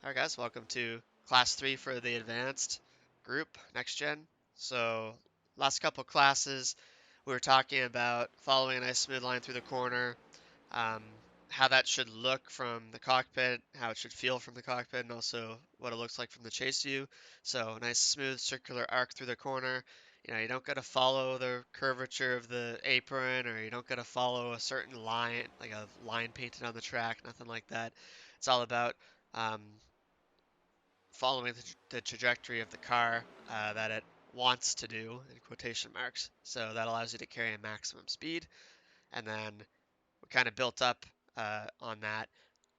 Alright guys, welcome to class 3 for the advanced group, NextGen. So last couple classes we were talking about following a nice smooth line through the corner, um, how that should look from the cockpit, how it should feel from the cockpit, and also what it looks like from the chase view. So a nice smooth circular arc through the corner. You don't got to follow the curvature of the apron, or you don't got to follow a certain line, like a line painted on the track, nothing like that. It's all about um, following the trajectory of the car that it wants to do, in quotation marks. So that allows you to carry a maximum speed. And then we kind of built up on that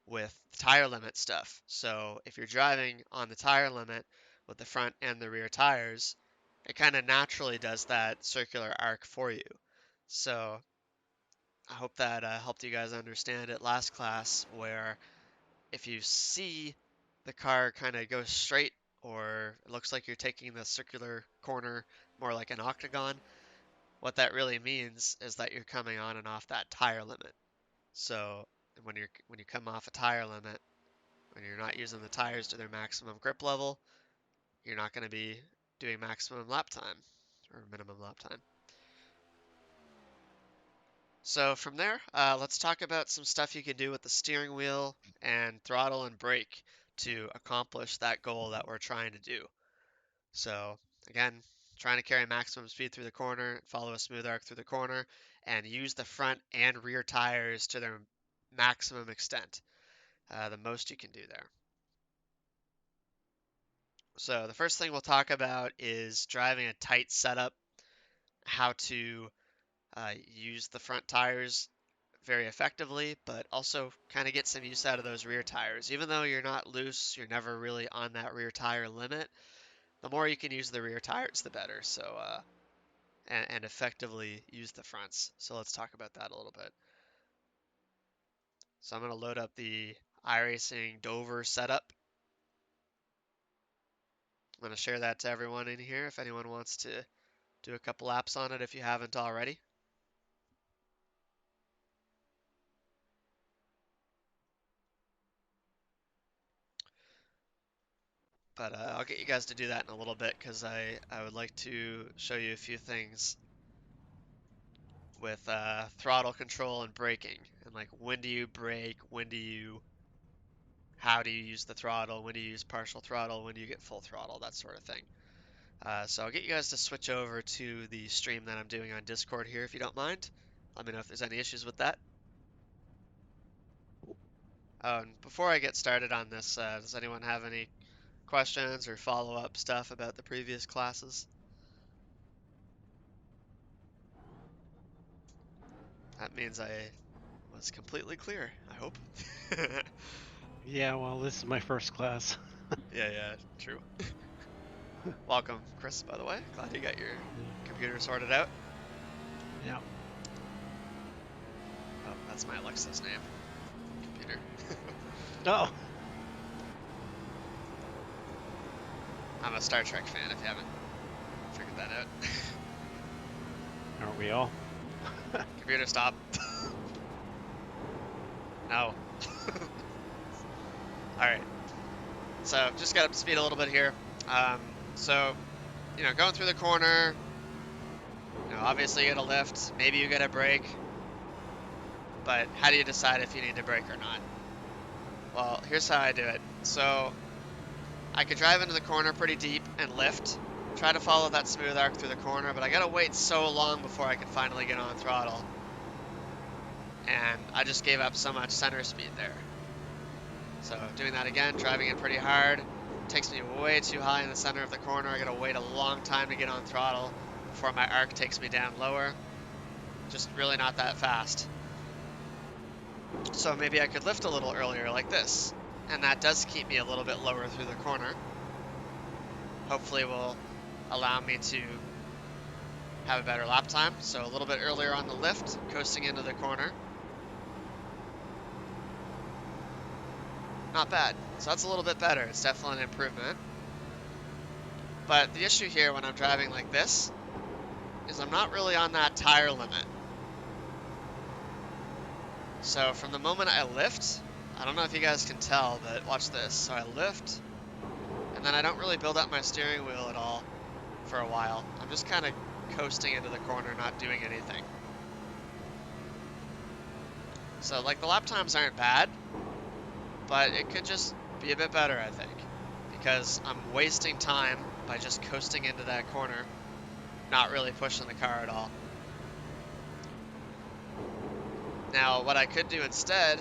with tire limit stuff. So if you're driving on the tire limit with the front and the rear tires, it kind of naturally does that circular arc for you. So I hope that helped you guys understand it last class, where if you see the car kind of go straight, or it looks like you're taking the circular corner more like an octagon, what that really means is that you're coming on and off that tire limit. So when you come off a tire limit, when you're not using the tires to their maximum grip level, you're not going to be doing maximum lap time or minimum lap time. So from there, let's talk about some stuff you can do with the steering wheel and throttle and brake to accomplish that goal that we're trying to do. So again, trying to carry maximum speed through the corner, follow a smooth arc through the corner, and use the front and rear tires to their maximum extent, the most you can do there. So the first thing we'll talk about is driving a tight setup, how to use the front tires very effectively, but also kind of get some use out of those rear tires. Even though you're not loose, you're never really on that rear tire limit. The more you can use the rear tires, the better. So, and effectively use the fronts. So let's talk about that a little bit. So I'm going to load up the iRacing Dover setup. I'm going to share that to everyone in here if anyone wants to do a couple laps on it if you haven't already. But I'll get you guys to do that in a little bit because I would like to show you a few things with throttle control and braking, and like when do you brake, how do you use the throttle, when do you use partial throttle, when do you get full throttle, that sort of thing. So I'll get you guys to switch over to the stream that I'm doing on Discord here if you don't mind. Let me know if there's any issues with that. Oh, and before I get started on this, does anyone have any questions or follow-up stuff about the previous classes? That means I was completely clear, I hope. Yeah, well, this is my first class. Yeah, true. Welcome, Chris, by the way. Glad you got your computer sorted out. Yeah. Oh, that's my Alexa's name. Computer. Oh. I'm a Star Trek fan, if you haven't figured that out. Aren't we all? Computer, stop. No. Alright. So, just got up to speed a little bit here. So, going through the corner, obviously you get a lift, maybe you get a brake, but how do you decide if you need to brake or not? Well, here's how I do it. So, I could drive into the corner pretty deep and lift, try to follow that smooth arc through the corner, but I gotta wait so long before I can finally get on throttle. And I just gave up so much center speed there. So doing that again, driving in pretty hard, takes me way too high in the center of the corner. I gotta wait a long time to get on throttle before my arc takes me down lower. Just really not that fast. So maybe I could lift a little earlier like this, and that does keep me a little bit lower through the corner. Hopefully will allow me to have a better lap time. So a little bit earlier on the lift, coasting into the corner. Not bad. So that's a little bit better. It's definitely an improvement. But the issue here when I'm driving like this is I'm not really on that tire limit. So from the moment I lift, I don't know if you guys can tell, but watch this. So I lift, and then I don't really build up my steering wheel at all for a while. I'm just kind of coasting into the corner, not doing anything. So like the lap times aren't bad, but it could just be a bit better, I think, because I'm wasting time by just coasting into that corner, not really pushing the car at all. Now, what I could do instead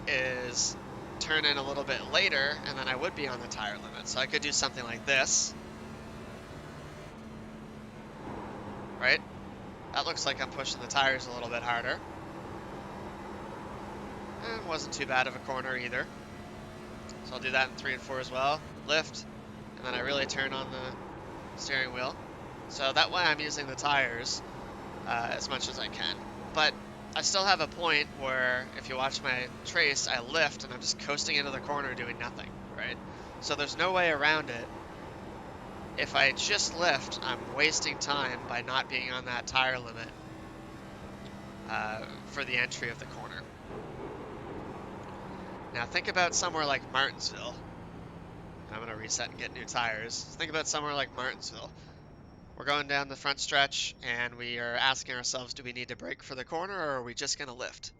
is turn in a little bit later, and then I would be on the tire limit. So I could do something like this, right? That looks like I'm pushing the tires a little bit harder. And wasn't too bad of a corner either. So I'll do that in 3 and 4 as well. Lift, and then I really turn on the steering wheel. So that way I'm using the tires as much as I can. But I still have a point where if you watch my trace, I lift and I'm just coasting into the corner doing nothing, right? So there's no way around it. If I just lift, I'm wasting time by not being on that tire limit for the entry of the corner. Now think about somewhere like Martinsville. I'm going to reset and get new tires. Think about somewhere like Martinsville. We're going down the front stretch and we are asking ourselves, do we need to brake for the corner or are we just going to lift?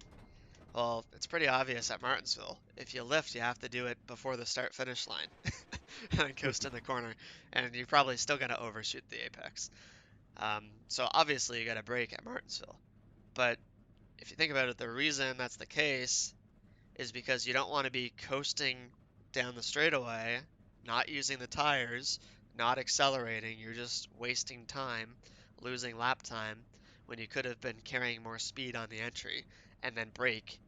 Well, it's pretty obvious at Martinsville. If you lift, you have to do it before the start-finish line and then coast in the corner, and you're probably still going to overshoot the apex. So obviously you got to brake at Martinsville. But if you think about it, the reason that's the case is because you don't want to be coasting down the straightaway, not using the tires, not accelerating. You're just wasting time, losing lap time, when you could have been carrying more speed on the entry and then brake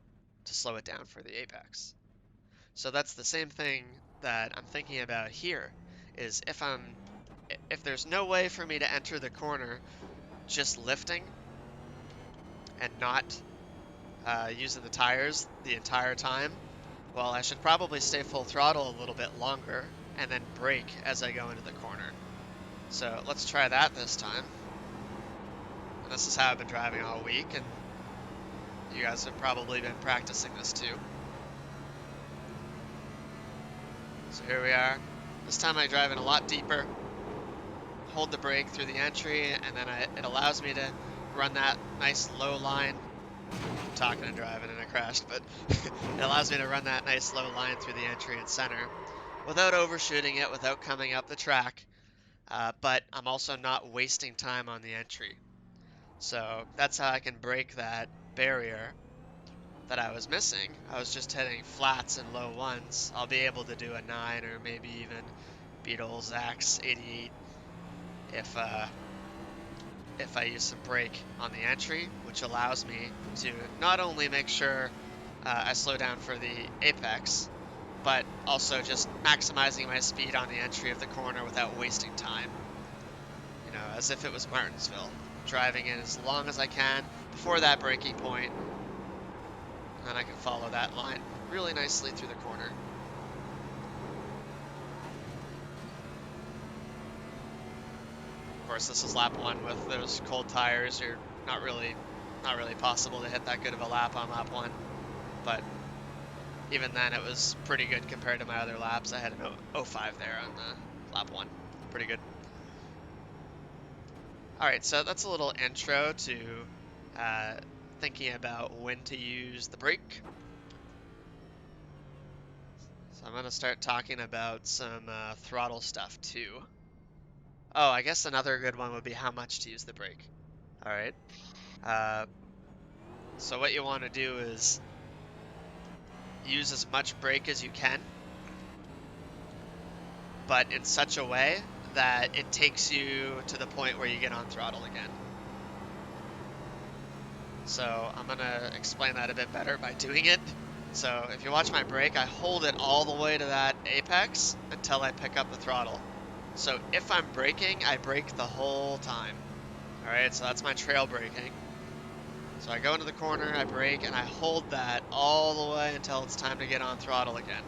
to slow it down for the apex. So that's the same thing that I'm thinking about here, is if there's no way for me to enter the corner just lifting and not using the tires the entire time, well, I should probably stay full throttle a little bit longer and then brake as I go into the corner. So let's try that this time. And this is how I've been driving all week, and you guys have probably been practicing this too. So here we are. This time I drive in a lot deeper, hold the brake through the entry, and then it allows me to run that nice low line. I'm talking and driving and I crashed, but it allows me to run that nice low line through the entry and center without overshooting it, without coming up the track, but I'm also not wasting time on the entry. So that's how I can break that barrier that I was missing. I was just hitting flats and low ones. I'll be able to do a 9 or maybe even beat old Zach's 88 if I use some brake on the entry, which allows me to not only make sure I slow down for the apex, but also just maximizing my speed on the entry of the corner without wasting time. You know, as if it was Martinsville. Driving in as long as I can before that braking point, and then I can follow that line really nicely through the corner. Of course, this is lap 1 with those cold tires. You're not really possible to hit that good of a lap on lap 1, but even then it was pretty good compared to my other laps. I had an 05 there on the lap 1. Pretty good. Alright, so that's a little intro to thinking about when to use the brake. So I'm going to start talking about some throttle stuff too. Oh, I guess another good one would be how much to use the brake. Alright. Uh, so what you want to do is use as much brake as you can, but in such a way that it takes you to the point where you get on throttle again. So I'm going to explain that a bit better by doing it. So if you watch my brake, I hold it all the way to that apex until I pick up the throttle. So if I'm braking, I brake the whole time. Alright, so that's my trail braking. So I go into the corner, I brake, and I hold that all the way until it's time to get on throttle again.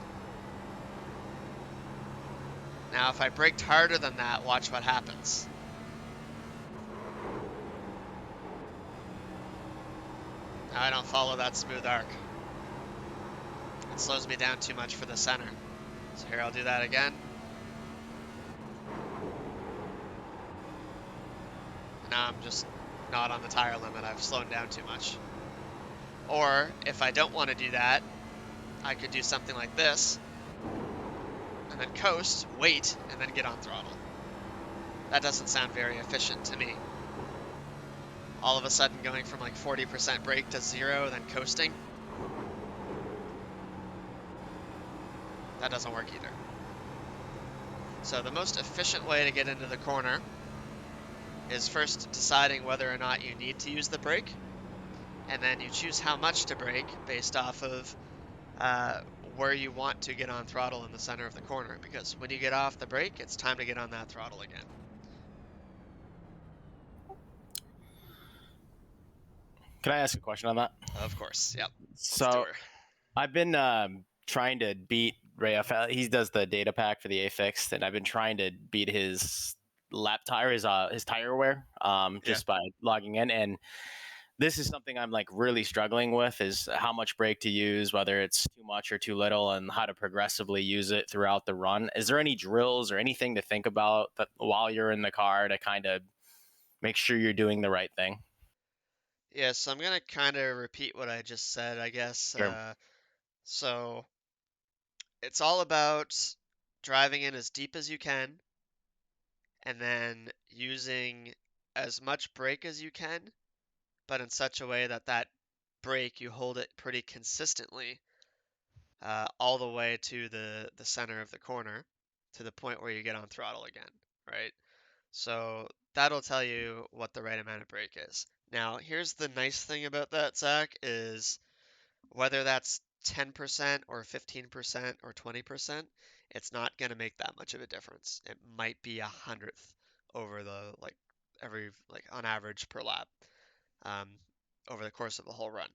Now if I braked harder than that, watch what happens. Now I don't follow that smooth arc. slows me down too much for the center. So here I'll do that again. And now I'm just not on the tire limit. I've slowed down too much. Or if I don't want to do that, I could do something like this and then coast, wait, and then get on throttle. That doesn't sound very efficient to me. All of a sudden going from like 40% brake to 0, then coasting. That doesn't work either. So the most efficient way to get into the corner is first deciding whether or not you need to use the brake, and then you choose how much to brake based off of where you want to get on throttle in the center of the corner, because when you get off the brake, it's time to get on that throttle again. Can I ask a question on that? Of course, yep. Let's do So her. I've been trying to beat Rafael. He does the data pack for the A fixed, and I've been trying to beat his lap tire, his tire wear, Yeah. just by logging in. And this is something I'm like really struggling with: is how much brake to use, whether it's too much or too little, and how to progressively use it throughout the run. Is there any drills or anything to think about that while you're in the car to kind of make sure you're doing the right thing? Yeah, so I'm gonna kind of repeat what I just said, I guess. Sure. So it's all about driving in as deep as you can and then using as much brake as you can, but in such a way that that brake, you hold it pretty consistently all the way to the center of the corner to the point where you get on throttle again, right? So that'll tell you what the right amount of brake is. Now, here's the nice thing about that, Zach, is whether that's 10% or 15% or 20%, it's not going to make that much of a difference. It might be a hundredth over the like every like on average per lap um, over the course of a whole run.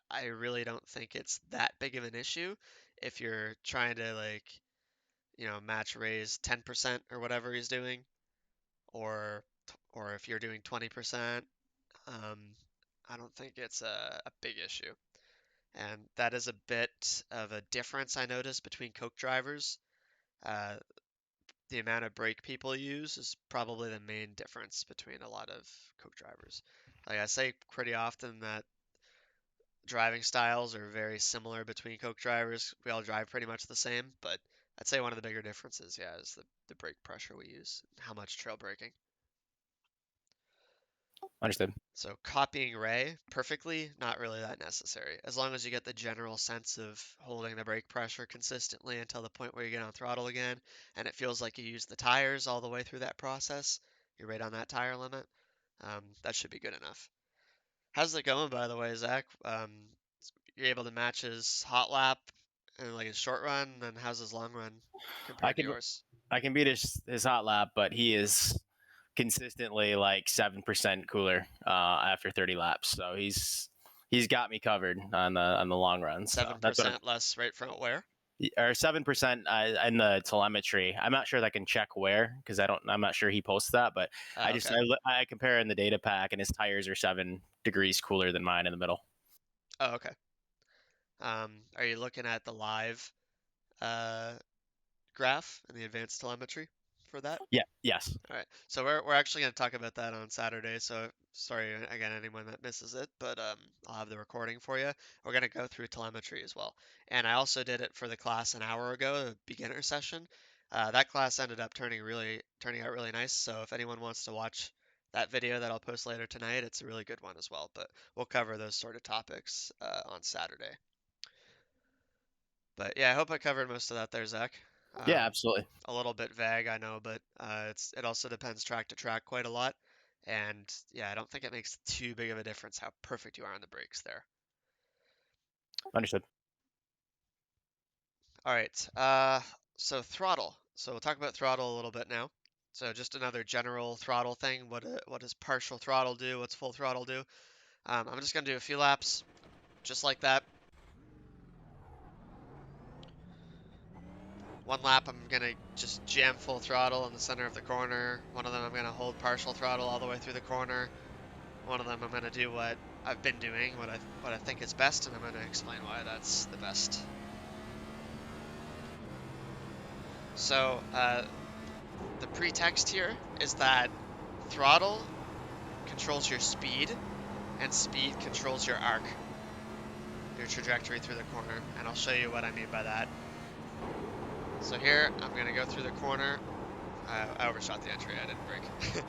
I really don't think it's that big of an issue if you're trying to like match Ray's 10% or whatever he's doing, or or if you're doing 20%. Um, I don't think it's a big issue. And that is a bit of a difference I noticed between Coke drivers. Uh, the amount of brake people use is probably the main difference between a lot of Coke drivers. Like I say pretty often that driving styles are very similar between Coke drivers. We all drive pretty much the same, but I'd say one of the bigger differences, yeah, is the brake pressure we use, how much trail braking. Understood. So copying Ray perfectly, not really that necessary. As long as you get the general sense of holding the brake pressure consistently until the point where you get on throttle again, and it feels like you use the tires all the way through that process, you're right on that tire limit, that should be good enough. How's it going, by the way, Zach? You're able to match his hot lap and like his short run, and how's his long run I compared to can yours? I can beat his hot lap, but he is consistently like 7% cooler after 30 laps. So he's got me covered on the long run. So that's what 7% less right front wear? or 7% in the telemetry. I'm not sure that I can check where because I'm not sure he posts that, but I just Okay. I compare in the data pack and his tires are 7 degrees cooler than mine in the middle. Oh, okay. Are you looking at the live uh, graph and the advanced telemetry for that? Yeah. Yes. All right. So we're actually going to talk about that on Saturday. So sorry again anyone that misses it, but I'll have the recording for you. We're going to go through telemetry as well. And I also did it for the class an hour ago, a beginner session. That class ended up turning out really nice. So if anyone wants to watch that video that I'll post later tonight, it's a really good one as well. But we'll cover those sort of topics on Saturday. But yeah, I hope I covered most of that there, Zach. Yeah. Absolutely. A little bit vague, I know, but it also depends track to track quite a lot. And yeah, I don't think it makes too big of a difference how perfect you are on the brakes there. Understood. All right, so throttle. So we'll talk about throttle a little bit now. So just another general throttle thing. What does partial throttle do? What's full throttle do? I'm just gonna do a few laps, just like that. One lap, I'm gonna just jam full throttle in the center of the corner. One of them, I'm gonna hold partial throttle all the way through the corner. One of them, I'm gonna do what I've been doing, what I think is best, and I'm going to explain why that's the best. So the pretext here is that throttle controls your speed, and speed controls your arc, your trajectory through the corner, and I'll show you what I mean by that. So here, I'm going to go through the corner. I overshot the entry, I didn't brake.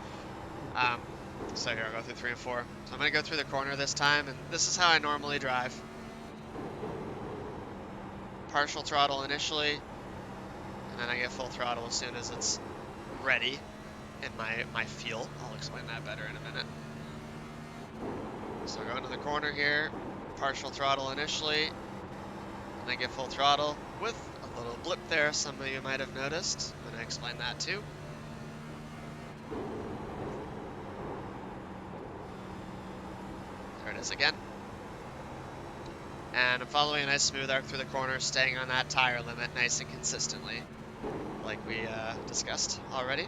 So here, I'll go through 3 and 4. So I'm going to go through the corner this time, and this is how I normally drive. Partial throttle initially, and then I get full throttle as soon as it's ready in my feel. I'll explain that better in a minute. So go into the corner here, partial throttle initially, and then get full throttle with a little blip there some of you might have noticed. I'm going to explain that too. There it is again. And I'm following a nice smooth arc through the corner, staying on that tire limit nice and consistently, like we discussed already.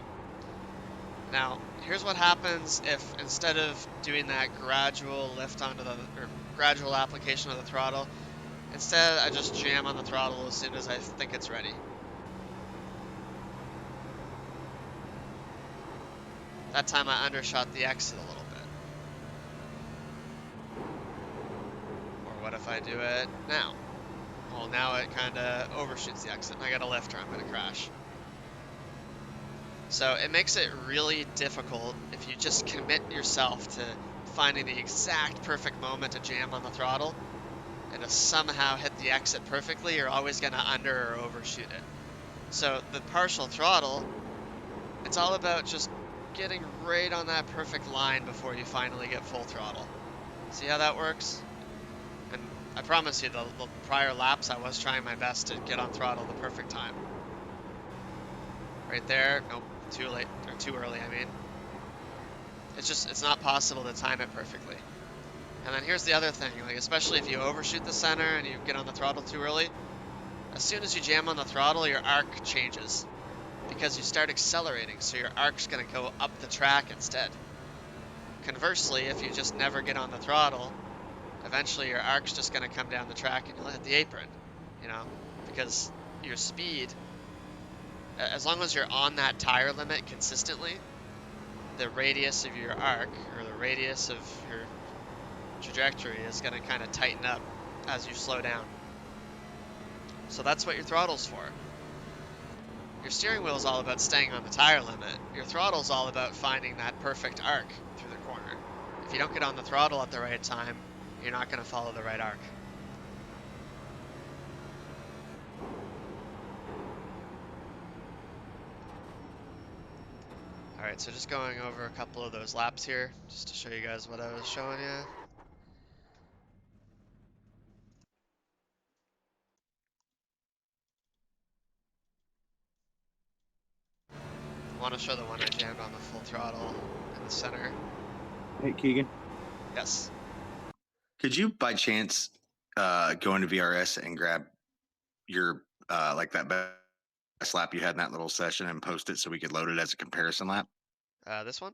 Now, here's what happens if instead of doing that gradual lift onto the, or gradual application of the throttle, instead I just jam on the throttle as soon as I think it's ready. That time I undershot the exit a little bit. Or what if I do it now? Well, now it kind of overshoots the exit and I got a lift or I'm going to crash. So it makes it really difficult if you just commit yourself to finding the exact perfect moment to jam on the throttle and to somehow hit the exit perfectly. You're always going to under or overshoot it. So the partial throttle, it's all about just getting right on that perfect line before you finally get full throttle. See how that works? And I promise you, the prior laps I was trying my best to get on throttle the perfect time. Right there, nope, too late, or too early, I mean. It's not possible to time it perfectly. And then here's the other thing, like especially if you overshoot the center and you get on the throttle too early, as soon as you jam on the throttle, your arc changes because you start accelerating, so your arc's gonna go up the track instead. Conversely, if you just never get on the throttle, eventually your arc's just gonna come down the track and you'll hit the apron, you know, because your speed, as long as you're on that tire limit consistently, the radius of your arc, or the radius of your trajectory, is going to kind of tighten up as you slow down. So that's what your throttle's for. Your steering wheel is all about staying on the tire limit. Your throttle's all about finding that perfect arc through the corner. If you don't get on the throttle at the right time, you're not going to follow the right arc. Alright, so just going over a couple of those laps here, just to show you guys what I was showing you. I want to show the one I jammed on the full throttle in the center. Hey, Keegan. Yes. Could you, by chance, go into VRS and grab your like that best lap you had in that little session and post it so we could load it as a comparison lap? This one?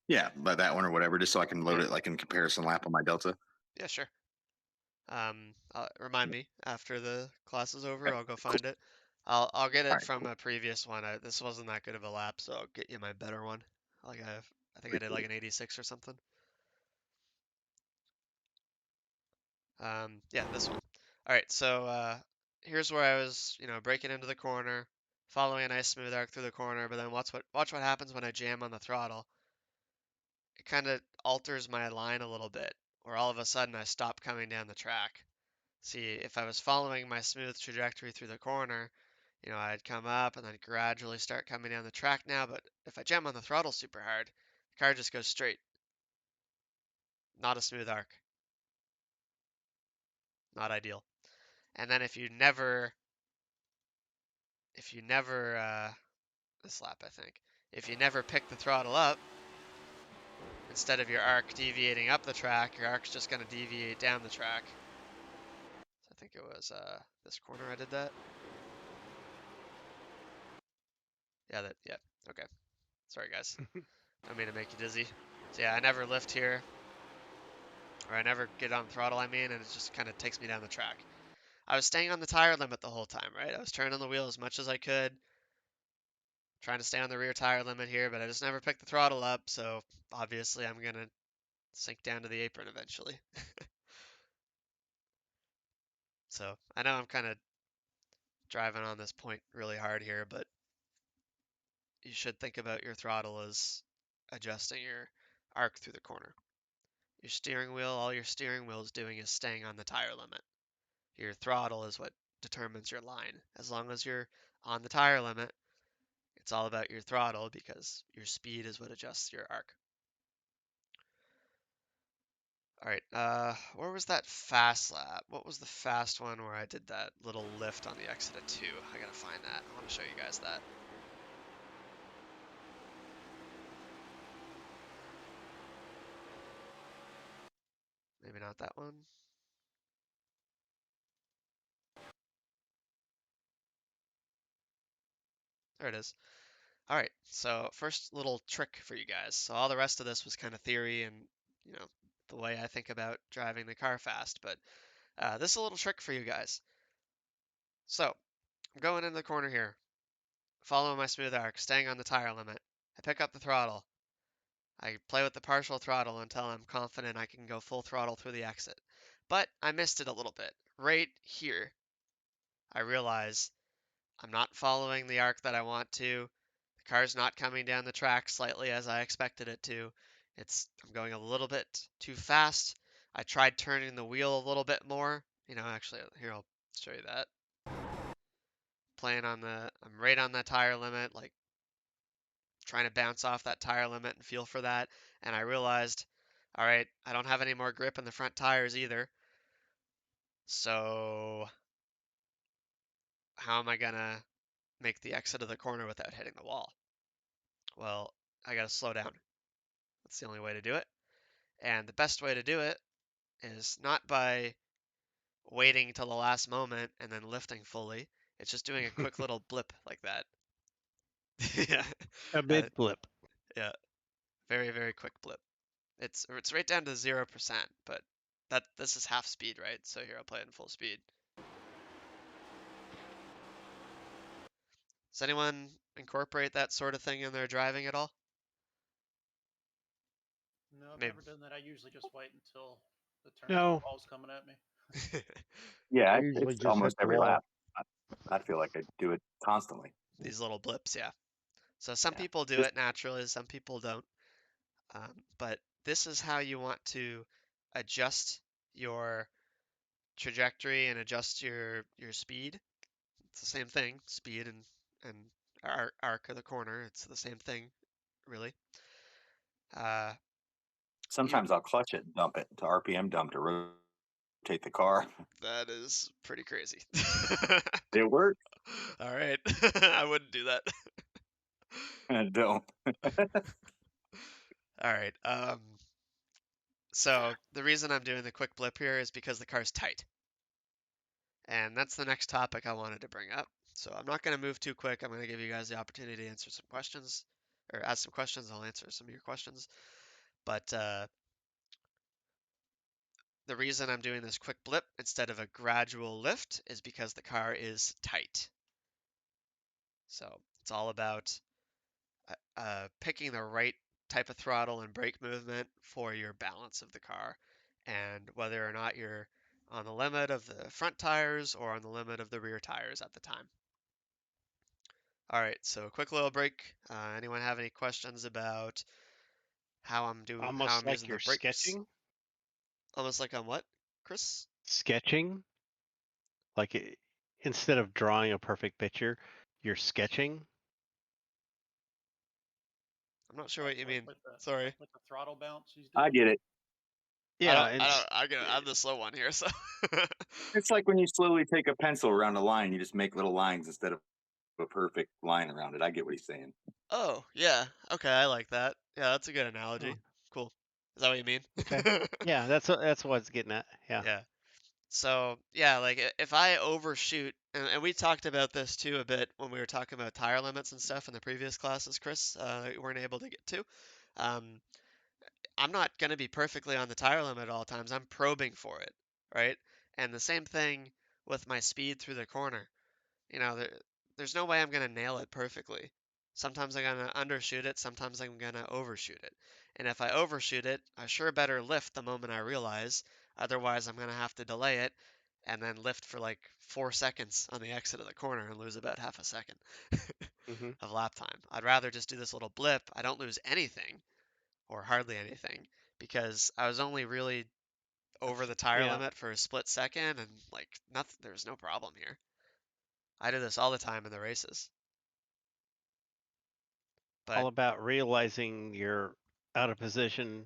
Yeah, but that one or whatever, just so I can load Yeah. it like in comparison lap on my Delta. Yeah, sure. Remind me after the class is over. Okay, I'll go cool. find it. I'll get All it right, from cool. a previous one. This wasn't that good of a lap, so I'll get you my better one. Like I think I did like an 86 or something. Yeah, this one. All right, so here's where I was, breaking into the corner, following a nice smooth arc through the corner, but then watch what happens when I jam on the throttle. It kind of alters my line a little bit, or all of a sudden I stop coming down the track. See, if I was following my smooth trajectory through the corner, I'd come up and then gradually start coming down the track now, but if I jam on the throttle super hard, the car just goes straight. Not a smooth arc. Not ideal. And then this lap, I think, if you never pick the throttle up, instead of your arc deviating up the track, your arc's just going to deviate down the track. So I think it was this corner I did that. Yeah, okay. Sorry, guys. Don't mean to make you dizzy. So yeah, I never lift here. or I never get on throttle, I mean, and it just kind of takes me down the track. I was staying on the tire limit the whole time, right? I was turning the wheel as much as I could, trying to stay on the rear tire limit here, but I just never picked the throttle up, so obviously I'm gonna sink down to the apron eventually. So I know I'm kind of driving on this point really hard here, but you should think about your throttle as adjusting your arc through the corner. Your steering wheel, all your steering wheel is doing is staying on the tire limit. Your throttle is what determines your line. As long as you're on the tire limit, it's all about your throttle because your speed is what adjusts your arc. All right, where was that fast lap? What was the fast one where I did that little lift on the exit at 2? I gotta find that. I want to show you guys that. Maybe not that one. There it is. All right, so first little trick for you guys. So all the rest of this was kind of theory and, you know, the way I think about driving the car fast, but this is a little trick for you guys. So I'm going in the corner here, following my smooth arc, staying on the tire limit. I pick up the throttle. I play with the partial throttle until I'm confident I can go full throttle through the exit. But I missed it a little bit. Right here, I realize I'm not following the arc that I want to. The car's not coming down the track slightly as I expected it to. I'm going a little bit too fast. I tried turning the wheel a little bit more. Actually, here I'll show you that. I'm right on that tire limit, like trying to bounce off that tire limit and feel for that. And I realized, all right, I don't have any more grip in the front tires either. So how am I gonna make the exit of the corner without hitting the wall? Well, I gotta slow down. That's the only way to do it. And the best way to do it is not by waiting till the last moment and then lifting fully. It's just doing a quick little blip like that. Yeah. A big blip. Yeah. Very, very quick blip. It's right down to 0%, but this is half speed, right? So here I'll play it in full speed. Does anyone incorporate that sort of thing in their driving at all? No, I've Maybe. never done that. I usually just wait until the turns No. the wall's coming at me. Yeah, I usually it's just hit almost the every wall. lap. I feel like I do it constantly. These little blips, yeah. So some Yeah. people do it naturally, some people don't. But this is how you want to adjust your trajectory and adjust your speed. It's the same thing, speed and arc of the corner. It's the same thing, really. Uh, you Sometimes I'll clutch it and dump it to RPM dump to rotate the car. That is pretty crazy. It works. All right, I wouldn't do that. And don't. All right. So the reason I'm doing the quick blip here is because the car's tight. And that's the next topic I wanted to bring up. So I'm not going to move too quick. I'm going to give you guys the opportunity to answer some questions or ask some questions. I'll answer some of your questions. But the reason I'm doing this quick blip instead of a gradual lift is because the car is tight. So it's all about picking the right type of throttle and brake movement for your balance of the car and whether or not you're on the limit of the front tires or on the limit of the rear tires at the time. All right, so quick little break. Anyone have any questions about how I'm Almost like using the you're brakes? sketching. Almost like on what, Chris? Sketching. Like instead of drawing a perfect picture, you're sketching. I'm not sure what you mean. With the, Sorry. with the throttle bounce he's I doing. get it. Yeah, I'm the slow one here, so. It's like when you slowly take a pencil around a line, you just make little lines instead of a perfect line around it. I get what he's saying. Oh, yeah. Okay, I like that. Yeah, that's a good Oh, analogy. Cool. Is that what you mean? okay. Yeah, that's what it's getting at. Yeah. Yeah. So, yeah, like if I overshoot, and we talked about this too a bit when we were talking about tire limits and stuff in the previous classes, Chris, that we weren't able to get to. Um, I'm not going to be perfectly on the tire limit at all times. I'm probing for it, right? And the same thing with my speed through the corner. There's no way I'm going to nail it perfectly. Sometimes I'm going to undershoot it, sometimes I'm going to overshoot it. And if I overshoot it, I sure better lift the moment I realize. Otherwise, I'm going to have to delay it and then lift for like 4 seconds on the exit of the corner and lose about half a second Hmm. of lap time. I'd rather just do this little blip. I don't lose anything or hardly anything because I was only really over the tire Yeah. limit for a split second and like nothing, there's no problem here. I do this all the time in the races. But All about realizing you're out of position.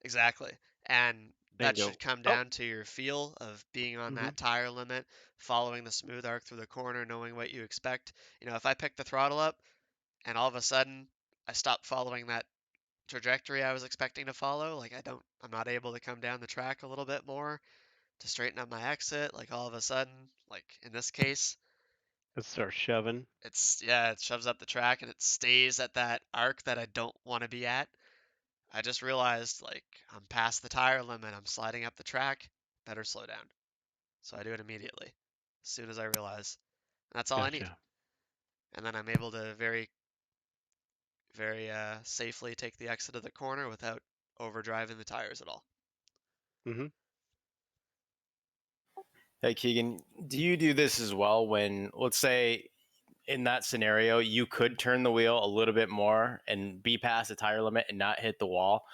exactly. And that Bingo. should come Oh. down to your feel of being on Hmm. that tire limit, following the smooth arc through the corner, knowing what you expect. If I pick the throttle up and all of a sudden I stop following that trajectory I was expecting to follow, like I'm not able to come down the track a little bit more to straighten up my exit, like all of a sudden, like in this case, Let's start shoving. it shoves up the track and it stays at that arc that I don't want to be at. I just realized like I'm past the tire limit, I'm sliding up the track, better slow down. So I do it immediately, as soon as I realize. And that's all I need. Gotcha. And then I'm able to very, very safely take the exit of the corner without overdriving the tires at all. Hmm. Hey, Keegan, do you do this as well when, let's say, in that scenario, you could turn the wheel a little bit more and be past the tire limit and not hit the wall?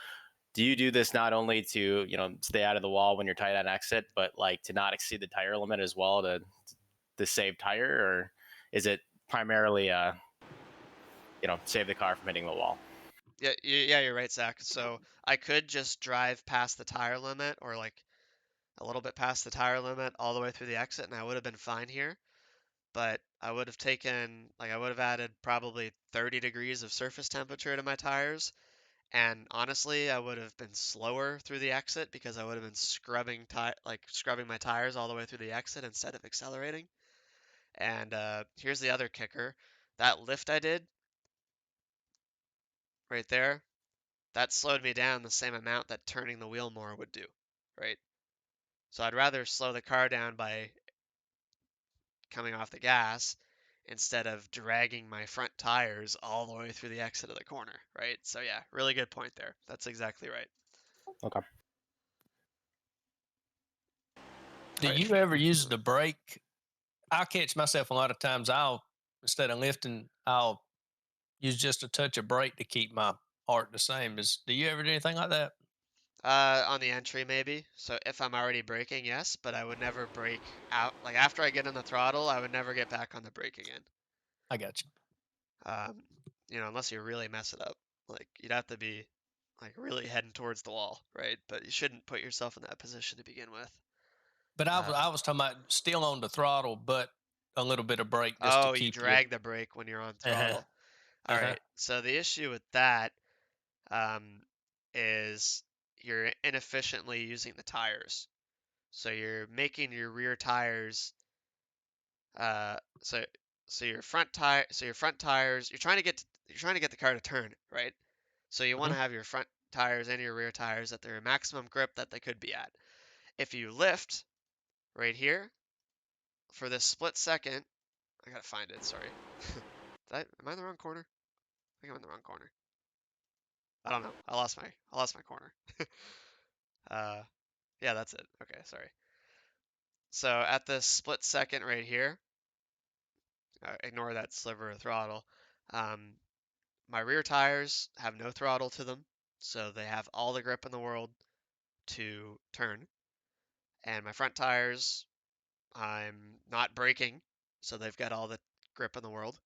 Do you do this not only to, stay out of the wall when you're tight on exit, but like to not exceed the tire limit as well to save tire, or is it primarily save the car from hitting the wall? Yeah, you're right, Zach. So I could just drive past the tire limit or like a little bit past the tire limit all the way through the exit and I would have been fine here. But I would have I would have added probably 30 degrees of surface temperature to my tires. And honestly, I would have been slower through the exit because I would have been scrubbing my tires all the way through the exit instead of accelerating. And here's the other kicker. That lift I did right there, that slowed me down the same amount that turning the wheel more would do, right? So I'd rather slow the car down by coming off the gas instead of dragging my front tires all the way through the exit of the corner, right? So yeah, really good point there. That's exactly right. Okay. Do All right. you ever use the brake? I catch myself a lot of times. Instead of lifting, I'll use just a touch of brake to keep my arc the same. Do you ever do anything like that? On the entry maybe. So if I'm already braking, yes, but I would never brake out. Like after I get in the throttle, I would never get back on the brake again. I got you. Um, unless you really mess it up. Like you'd have to be like really heading towards the wall, right? But you shouldn't put yourself in that position to begin with. But I was talking about still on the throttle, but a little bit of brake just to Oh, you keep you. drag the brake when you're on Uh-huh. throttle. All Uh-huh. right. So the issue with that um, is you're inefficiently using the tires. So you're making your rear tires uh, so your front tires you're trying to get the car to turn, right? So you want Mhm. to have your front tires and your rear tires at their maximum grip that they could be at. If you lift right here for this split second, I gotta find it, sorry. Am I in the wrong corner? I think I'm in the wrong corner. I don't know. I lost my corner. Uh, yeah, that's it. Okay, sorry. So at this split second right here, ignore that sliver of throttle. Um, my rear tires have no throttle to them, so they have all the grip in the world to turn. And my front tires, I'm not braking, so they've got all the grip in the world.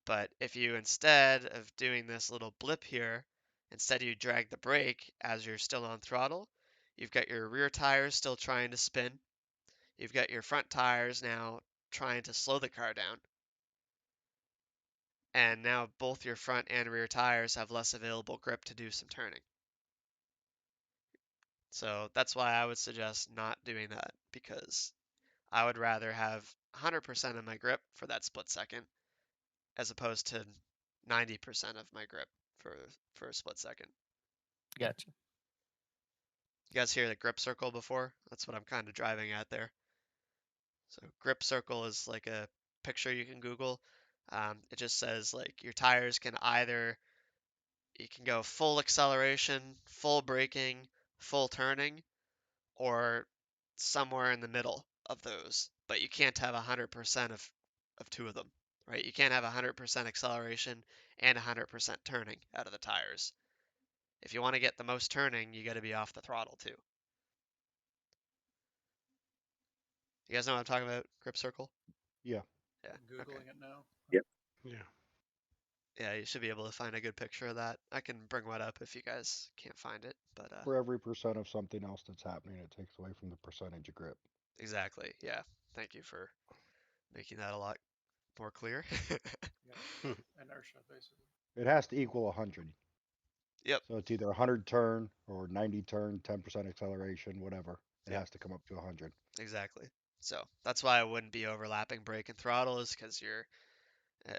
But if you, instead of doing this little blip here, instead you drag the brake as you're still on throttle, you've got your rear tires still trying to spin. You've got your front tires now trying to slow the car down. And now both your front and rear tires have less available grip to do some turning. So that's why I would suggest not doing that because I would rather have 100% of my grip for that split second as opposed to 90% of my grip for a split second. Gotcha. You guys hear the grip circle before? That's what I'm kind of driving at there. So grip circle is like a picture you can Google. It just says like your tires can either, you can go full acceleration, full braking, full turning, or somewhere in the middle of those. But you can't have 100% of two of them, right? You can't have 100% acceleration and 100% turning out of the tires. If you want to get the most turning, you got to be off the throttle too. You guys know what I'm talking about? Grip circle? Yeah. Yeah. I'm Okay. Googling it now. Yep. Yeah. Yeah, you should be able to find a good picture of that. I can bring one up if you guys can't find it, but For every percent of something else that's happening, it takes away from the percentage of grip. exactly. Yeah. Thank you for making that a lot more clear. Yeah. Inertia, basically. It has to equal 100. Yep. So it's either 100 turn or 90 turn, 10% acceleration, whatever. It Yep. has to come up to 100. Exactly. So that's why I wouldn't be overlapping brake and throttle, is because uh,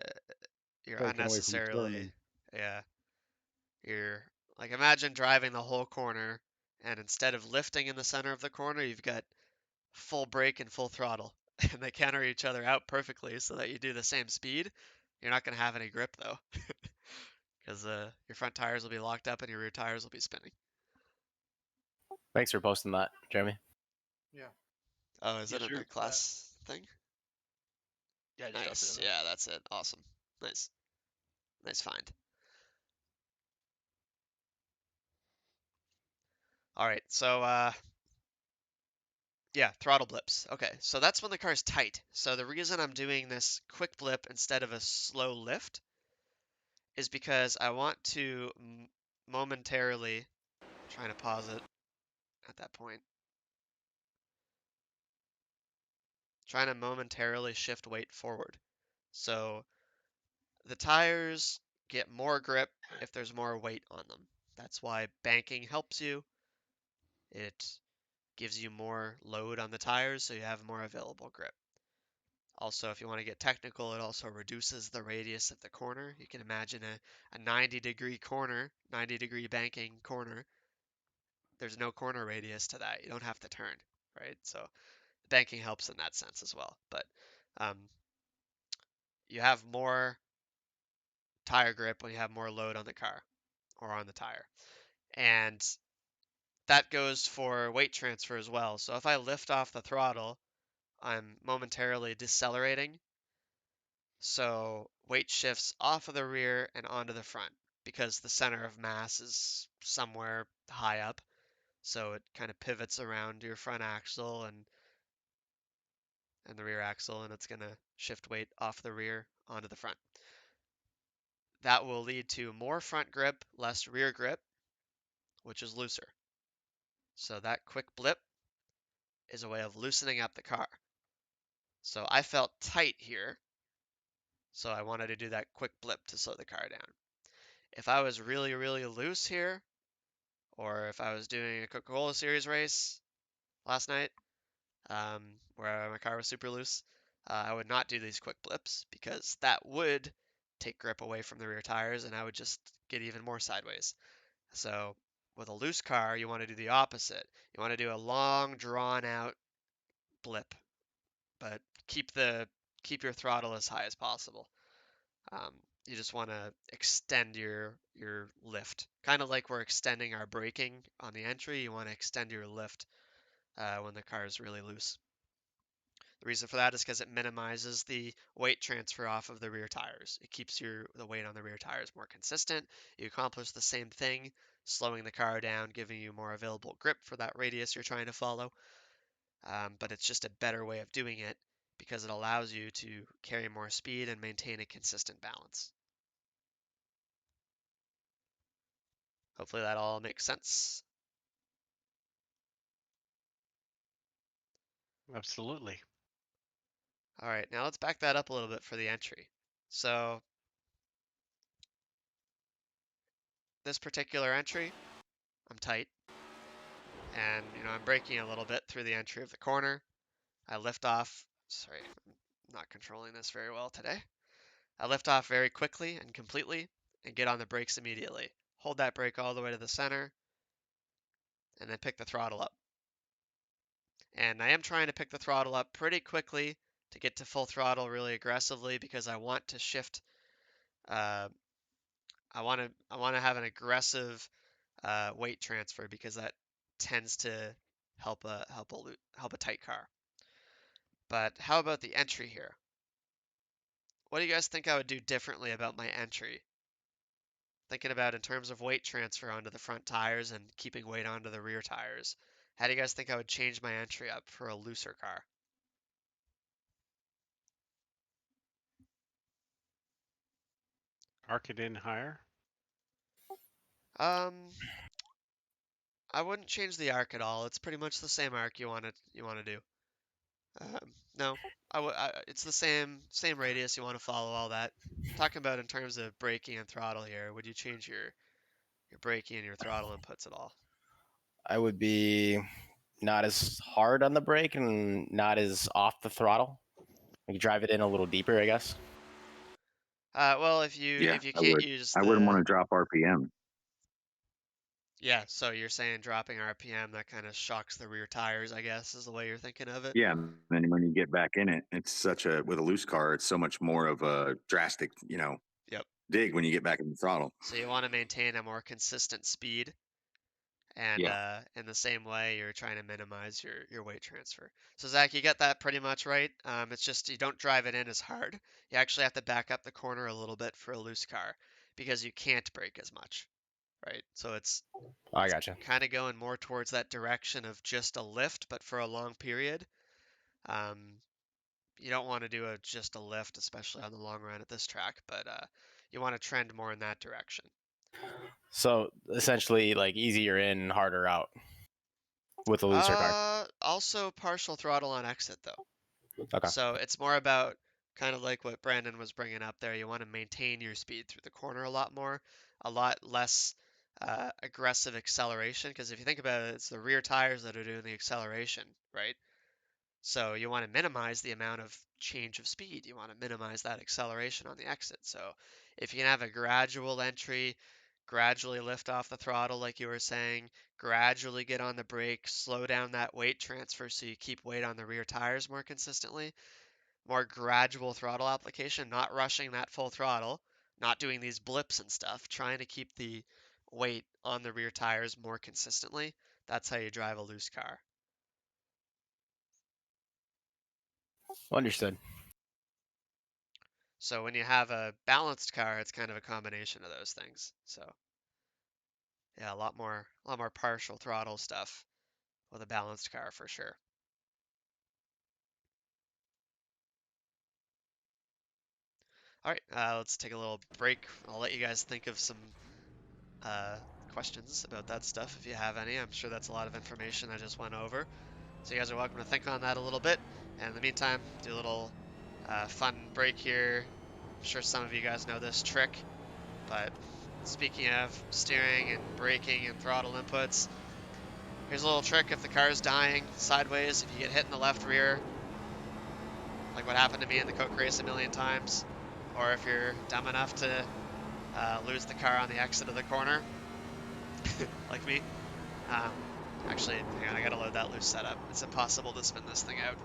you're Taken away from unnecessarily, turning. yeah, you're like, imagine driving the whole corner, and instead of lifting in the center of the corner, you've got full brake and full throttle, and they counter each other out perfectly so that you do the same speed. You're not going to have any grip though, because your front tires will be locked up and your rear tires will be spinning. Thanks for posting that, Jeremy. Yeah. Oh, is it Yes, in sir. the class thing? Yeah, I just dropped it Nice. in there. Yeah, that's it. Awesome. Nice. Nice find. All right, so yeah, throttle blips. Okay, so that's when the car's tight. So the reason I'm doing this quick blip instead of a slow lift is because I want to momentarily, trying to pause it at that point, trying to momentarily shift weight forward. So the tires get more grip if there's more weight on them. That's why banking helps you. It gives you more load on the tires, so you have more available grip. Also, if you want to get technical, it also reduces the radius of the corner. You can imagine a 90-degree corner, 90-degree banking corner. There's no corner radius to that. You don't have to turn, right? So banking helps in that sense as well. But um, you have more tire grip when you have more load on the car or on the tire. And that goes for weight transfer as well. So if I lift off the throttle, I'm momentarily decelerating. So weight shifts off of the rear and onto the front because the center of mass is somewhere high up. So it kind of pivots around your front axle and the rear axle, and it's going to shift weight off the rear onto the front. That will lead to more front grip, less rear grip, which is looser. So that quick blip is a way of loosening up the car. So I felt tight here, so I wanted to do that quick blip to slow the car down. If I was really, really loose here, or if I was doing a Coca-Cola Series race last night, where my car was super loose, I would not do these quick blips because that would take grip away from the rear tires and I would just get even more sideways. So with a loose car, you want to do the opposite. You want to do a long, drawn out blip, but keep your throttle as high as possible. You just want to extend your lift, kind of like we're extending our braking on the entry. You want to extend your lift when the car is really loose. The reason for that is because it minimizes the weight transfer off of the rear tires. It keeps the weight on the rear tires more consistent. You accomplish the same thing, slowing the car down, giving you more available grip for that radius you're trying to follow. But it's just a better way of doing it because it allows you to carry more speed and maintain a consistent balance. Hopefully that all makes sense. Absolutely. All right, now let's back that up a little bit for the entry. So this particular entry, I'm tight, and I'm braking a little bit through the entry of the corner. I lift off. Sorry, I'm not controlling this very well today. I lift off very quickly and completely and get on the brakes immediately. Hold that brake all the way to the center, and then pick the throttle up. And I am trying to pick the throttle up pretty quickly to get to full throttle really aggressively because I want to shift. I want to have an aggressive weight transfer because that tends to help a tight car. But how about the entry here? What do you guys think I would do differently about my entry? Thinking about in terms of weight transfer onto the front tires and keeping weight onto the rear tires. How do you guys think I would change my entry up for a looser car? Arc it in higher. Um, I wouldn't change the arc at all. It's pretty much the same arc you want to do. No, it's the same radius you want to follow all that. Talking about in terms of braking and throttle here, would you change your braking and your throttle inputs at all? I would be not as hard on the brake and not as off the throttle. You drive it in a little deeper, I guess. Well, if you Yeah, can't I would. use I wouldn't want the to drop RPM. yeah, so you're saying dropping RPM that kind of shocks the rear tires, I guess, is the way you're thinking of it. Yeah, and then when you get back in it, it's such a with a loose car, it's so much more of a drastic, Yep. dig when you get back in the throttle. So you want to maintain a more consistent speed, and Yeah. in the same way, you're trying to minimize your weight transfer. So Zach, you got that pretty much right. It's just you don't drive it in as hard. You actually have to back up the corner a little bit for a loose car because you can't brake as much, right? So it's I gotcha. kind of going more towards that direction of just a lift, but for a long period. You don't want to do just a lift, especially on the long run at this track, but you want to trend more in that direction. So essentially, like easier in, harder out with a looser car. Also partial throttle on exit though. Okay. So it's more about kind of like what Brandon was bringing up there. You want to maintain your speed through the corner a lot more, a lot less aggressive acceleration. Because if you think about it, it's the rear tires that are doing the acceleration, right? So you want to minimize the amount of change of speed. You want to minimize that acceleration on the exit. So if you can have a gradual entry, gradually lift off the throttle, like you were saying, gradually get on the brake, slow down that weight transfer so you keep weight on the rear tires more consistently, more gradual throttle application, not rushing that full throttle, not doing these blips and stuff, trying to keep the weight on the rear tires more consistently. That's how you drive a loose car. Understood. So when you have a balanced car, it's kind of a combination of those things. So yeah, a lot more partial throttle stuff with a balanced car for sure. All right, let's take a little break. I'll let you guys think of some questions about that stuff if you have any. I'm sure that's a lot of information I just went over. So you guys are welcome to think on that a little bit. And in the meantime, do a little fun break here. I'm sure some of you guys know this trick, but speaking of steering and braking and throttle inputs, here's a little trick if the car is dying sideways, if you get hit in the left rear, like what happened to me in the Coke race a million times, or if you're dumb enough to lose the car on the exit of the corner, like me. Actually, hang on, I gotta load that loose setup. It's impossible to spin this thing out.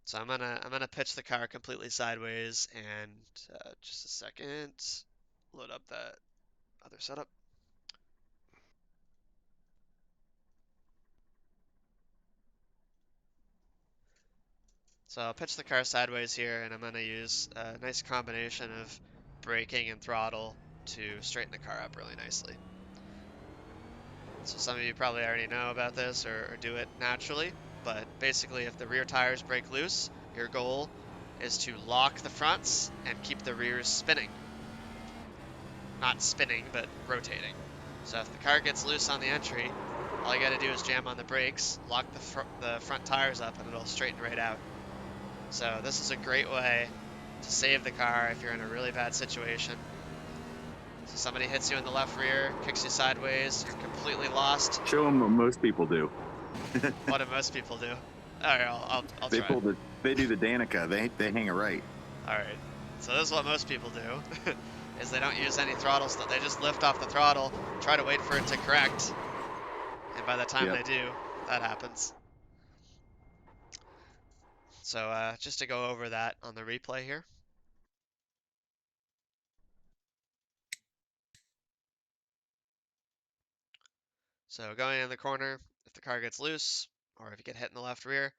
So I'm gonna pitch the car completely sideways, and just a second, load up that other setup. So I'll pitch the car sideways here, and I'm gonna use a nice combination of braking and throttle to straighten the car up really nicely. So some of you probably already know about this or do it naturally, but basically if the rear tires break loose, your goal is to lock the fronts and keep the rears spinning. Not spinning, but rotating. So if the car gets loose on the entry, all you gotta do is jam on the brakes, lock the front tires up, and it'll straighten right out. So this is a great way to save the car if you're in a really bad situation. So somebody hits you in the left rear, kicks you sideways, you're completely lost. Show them what most people do. What do most people do? All right, I'll They try. they do the Danica. They hang it right. All right. So this is what most people do, is they don't use any throttle stuff. They just lift off the throttle, try to wait for it to correct, and by the time Yep. they do, that happens. So just to go over that on the replay here. So going in the corner, if the car gets loose, or if you get hit in the left rear,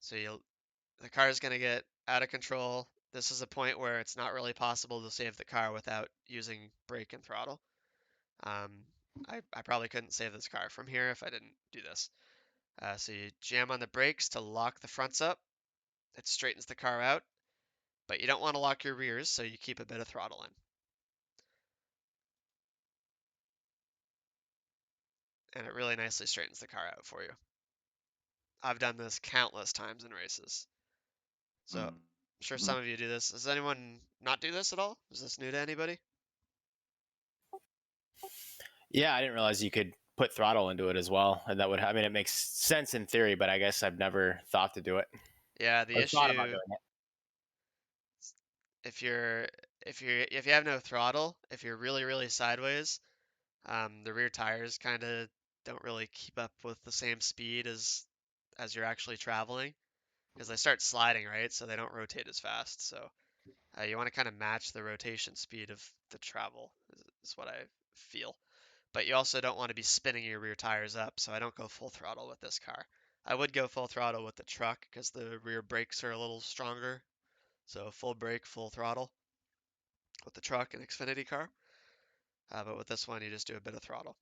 so the car is going to get out of control. This is a point where it's not really possible to save the car without using brake and throttle. I probably couldn't save this car from here if I didn't do this. So you jam on the brakes to lock the fronts up. It straightens the car out, but you don't want to lock your rears, so you keep a bit of throttle in. And it really nicely straightens the car out for you. I've done this countless times in races. So I'm sure some of you do this. Does anyone not do this at all? Is this new to anybody? Yeah, I didn't realize you could put throttle into it as well, and that would. I mean, it makes sense in theory, but I guess I've never thought to do it. Yeah, the Or thought about issue doing it. if you have no throttle, if you're really sideways, the rear tires kind of don't really keep up with the same speed as you're actually traveling because they start sliding, right? So they don't rotate as fast. So you want to kind of match the rotation speed of the travel is what I feel. But you also don't want to be spinning your rear tires up, so I don't go full throttle with this car. I would go full throttle with the truck because the rear brakes are a little stronger. So full brake, full throttle with the truck and Xfinity car. But with this one, you just do a bit of throttle.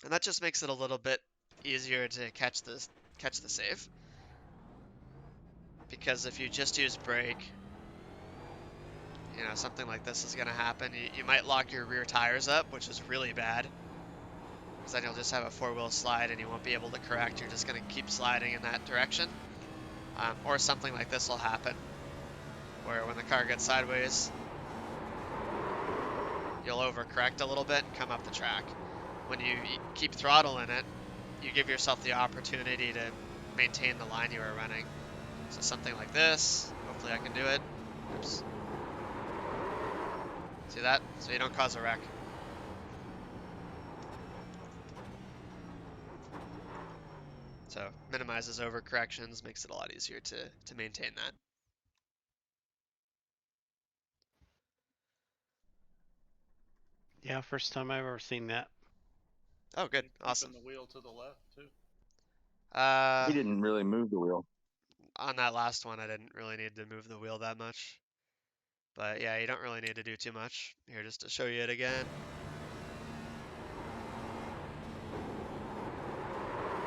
And that just makes it a little bit easier to catch the save. Because if you just use brake, something like this is going to happen. You might lock your rear tires up, which is really bad. Because then you'll just have a four-wheel slide and you won't be able to correct. You're just going to keep sliding in that direction. Or something like this will happen, where when the car gets sideways, you'll overcorrect a little bit and come up the track. When you keep throttle in it, you give yourself the opportunity to maintain the line you are running. So something like this, hopefully I can do it. Oops. See that? So you don't cause a wreck. So minimizes overcorrections, makes it a lot easier to maintain that. Yeah, first time I've ever seen that. Oh, good. Keeping Awesome. the wheel to the left too. He didn't really move the wheel. On that last one, I didn't really need to move the wheel that much. But yeah, you don't really need to do too much. Here, just to show you it again.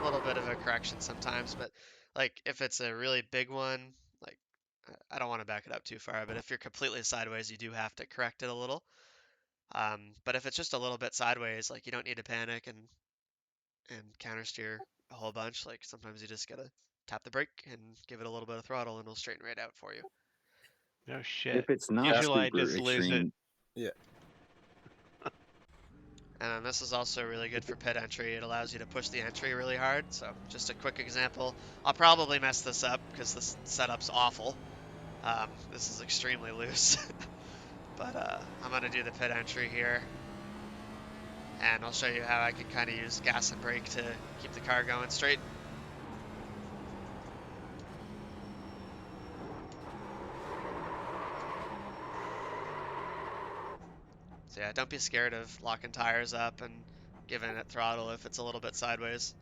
A little bit of a correction sometimes, but like if it's a really big one, like I don't want to back it up too far, but if you're completely sideways, you do have to correct it a little. But if it's just a little bit sideways, like you don't need to panic and counter steer a whole bunch. Like sometimes you just gotta tap the brake and give it a little bit of throttle, and it'll straighten right out for you. No shit. If it's not Usually I super just lose it. extreme, And then this is also really good for pit entry. It allows you to push the entry really hard. So just a quick example. I'll probably mess this up because this setup's awful. This is extremely loose. But I'm going to do the pit entry here. And I'll show you how I can kind of use gas and brake to keep the car going straight. So yeah, don't be scared of locking tires up and giving it throttle if it's a little bit sideways.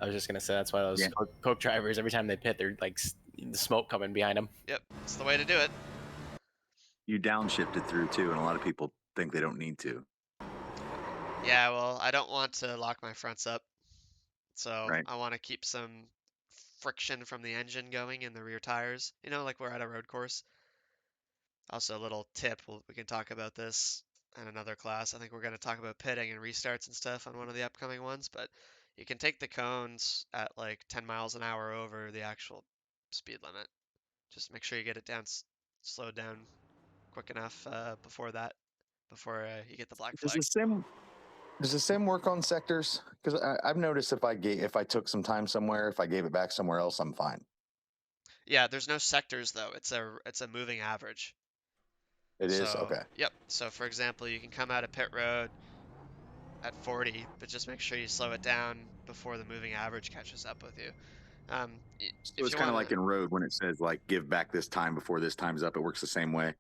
I was just gonna say that's why those Yeah. Coke drivers, every time they pit, they're like the smoke coming behind them. Yep, it's the way to do it. you downshifted through too, and a lot of people think they don't need to. Yeah, well, I don't want to lock my fronts up. So Right. I want to keep some friction from the engine going in the rear tires, like we're at a road course. Also, a little tip, we can talk about this in another class. I think we're going to talk about pitting and restarts and stuff on one of the upcoming ones, but you can take the cones at like 10 miles an hour over the actual speed limit. Just make sure you get it down, slowed down quick enough before you get the black Does flag. the sim work on sectors? Because I've noticed if I took some time somewhere, if I gave it back somewhere else, I'm fine. Yeah, there's no sectors though. It's a moving average. It is So, okay. yep. So for example, you can come out of pit road at 40, but just make sure you slow it down before the moving average catches up with you. So If it's you kind of want like to, in road when it says like give back this time before this time's up. It works the same way.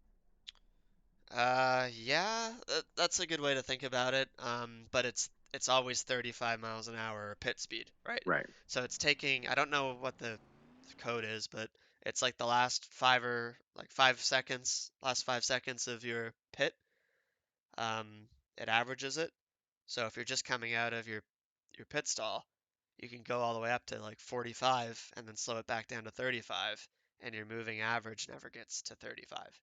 yeah, that's a good way to think about it. But it's always 35 miles an hour pit speed, right? Right. So it's taking, I don't know what the code is, but it's like the last 5 seconds, last 5 seconds of your pit. It averages it. So if you're just coming out of your pit stall, you can go all the way up to like 45 and then slow it back down to 35, and your moving average never gets to 35.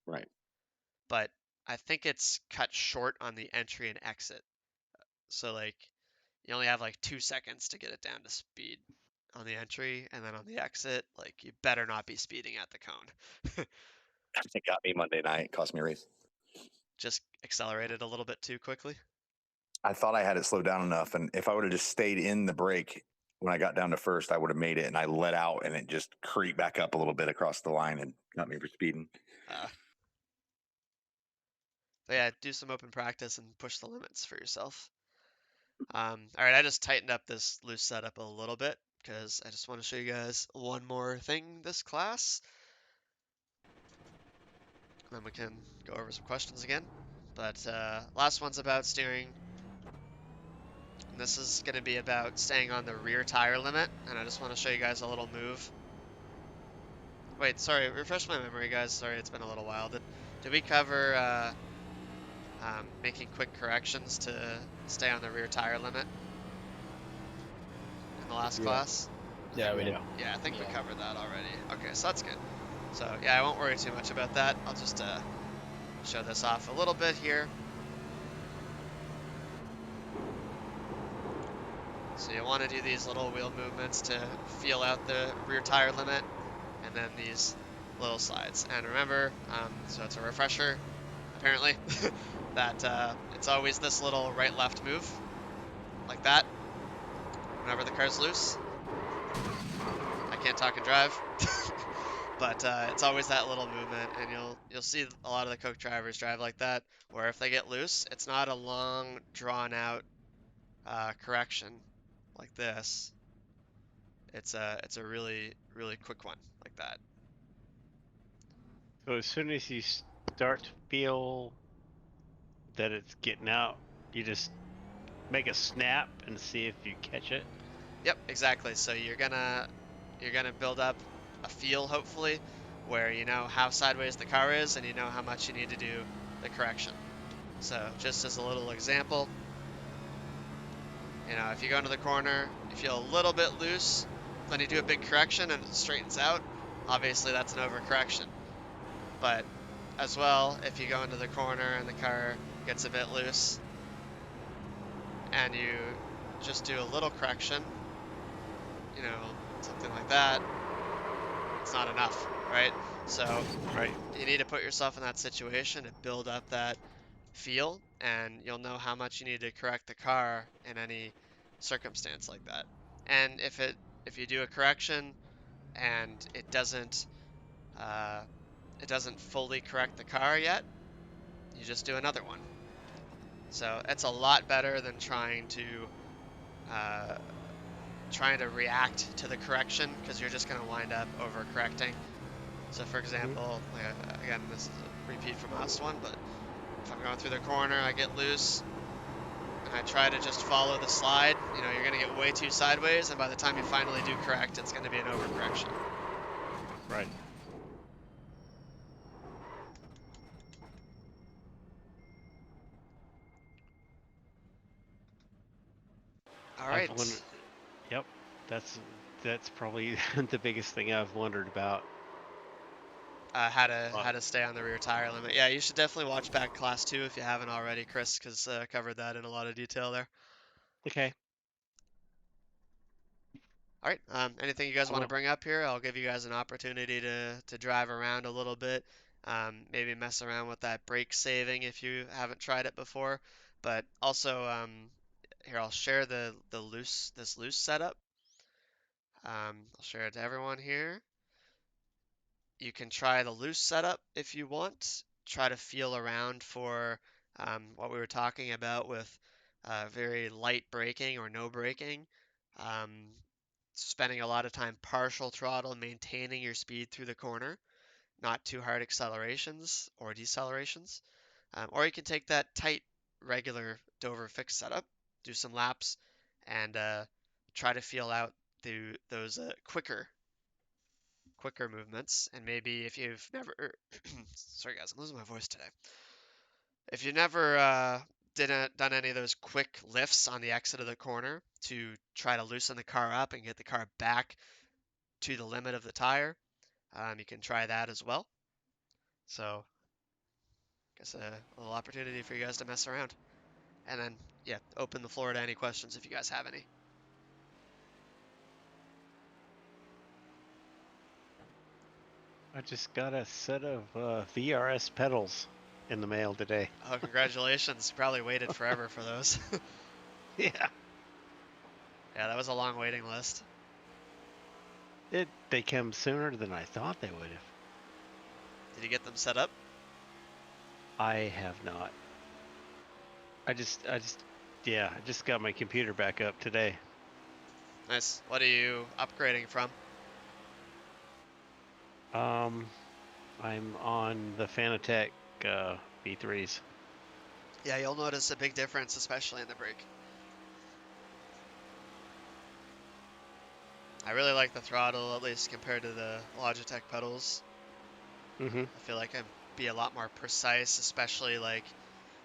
Right. But I think it's cut short on the entry and exit. So like you only have like 2 seconds to get it down to speed on the entry, and then on the exit, like you better not be speeding at the cone. It got me Monday night. Cost me a race. Just accelerated a little bit too quickly. I thought I had it slowed down enough, and if I would have just stayed in the break when I got down to first, I would have made it. And I let out, and it just creeped back up a little bit across the line and got me for speeding. Uh, but yeah, do some open practice and push the limits for yourself. All right, I just tightened up this loose setup a little bit because I just want to show you guys one more thing this class. Then we can go over some questions again. But last one's about steering. And this is going to be about staying on the rear tire limit. And I just want to show you guys a little move. Wait, sorry, refresh my memory, guys. Sorry, it's been a little while. Did we cover making quick corrections to stay on the rear tire limit in the last Yeah. class? Yeah, we did. Yeah, I think we Yeah. covered that already. Okay, so that's good. So yeah, I won't worry too much about that. I'll just show this off a little bit here. So you want to do these little wheel movements to feel out the rear tire limit, and then these little slides. And remember, so it's a refresher, apparently, that it's always this little right-left move, like that, whenever the car's loose. I can't talk and drive. But it's always that little movement, and you'll see a lot of the Coke drivers drive like that, where if they get loose, it's not a long, drawn-out correction like this. It's a really really quick one like that. So as soon as you start to feel that it's getting out, you just make a snap and see if you catch it. Yep, exactly. So you're gonna build up a feel, hopefully, where you know how sideways the car is and you know how much you need to do the correction. So just as a little example, you know, if you go into the corner, you feel a little bit loose, then you do a big correction and it straightens out. Obviously, that's an overcorrection. But as well, if you go into the corner and the car gets a bit loose, and you just do a little correction, you know, something like that, it's not enough, right? So Right. you need to put yourself in that situation to build up that feel, and you'll know how much you need to correct the car in any circumstance like that. And if you do a correction and uh, it doesn't fully correct the car yet, you just do another one. So it's a lot better than uh, trying to react to the correction, because you're just going to wind up overcorrecting. So for example, again, this is a repeat from last one, but if I'm going through the corner, I get loose, and I try to just follow the slide, you know, you're going to get way too sideways, and by the time you finally do correct, it's going to be an overcorrection. Right. All I've right. wondered. Yep. That's probably the biggest thing I've wondered about. How to stay on the rear tire limit. Yeah, you should definitely watch back class 2 if you haven't already. Chris has covered that in a lot of detail there. Okay. All right. Anything you guys want to Well, bring up here? I'll give you guys an opportunity to drive around a little bit. Maybe mess around with that brake saving if you haven't tried it before. But also, here I'll share this loose setup. I'll share it to everyone here. You can try the loose setup if you want. Try to feel around for what we were talking about with very light braking or no braking. Um, Spending a lot of time partial throttle, maintaining your speed through the corner, not too hard accelerations or decelerations. Or you can take that tight, regular Dover fixed setup, do some laps, and try to feel out those quicker movements. And maybe if you've never, sorry guys, I'm losing my voice today. If you've never done any of those quick lifts on the exit of the corner to try to loosen the car up and get the car back to the limit of the tire, you can try that as well. So, I guess a little opportunity for you guys to mess around. And then, yeah, open the floor to any questions if you guys have any. I just got a set of VRS pedals in the mail today. Oh, congratulations. You probably waited forever for those. Yeah. Yeah, that was a long waiting list. They came sooner than I thought they would have. Did you get them set up? I have not. I just got my computer back up today. Nice. What are you upgrading from? I'm on the Fanatec V3s. Yeah, you'll notice a big difference, especially in the brake. I really like the throttle, at least compared to the Logitech pedals. Mm-hmm. I feel like I'd be a lot more precise, especially like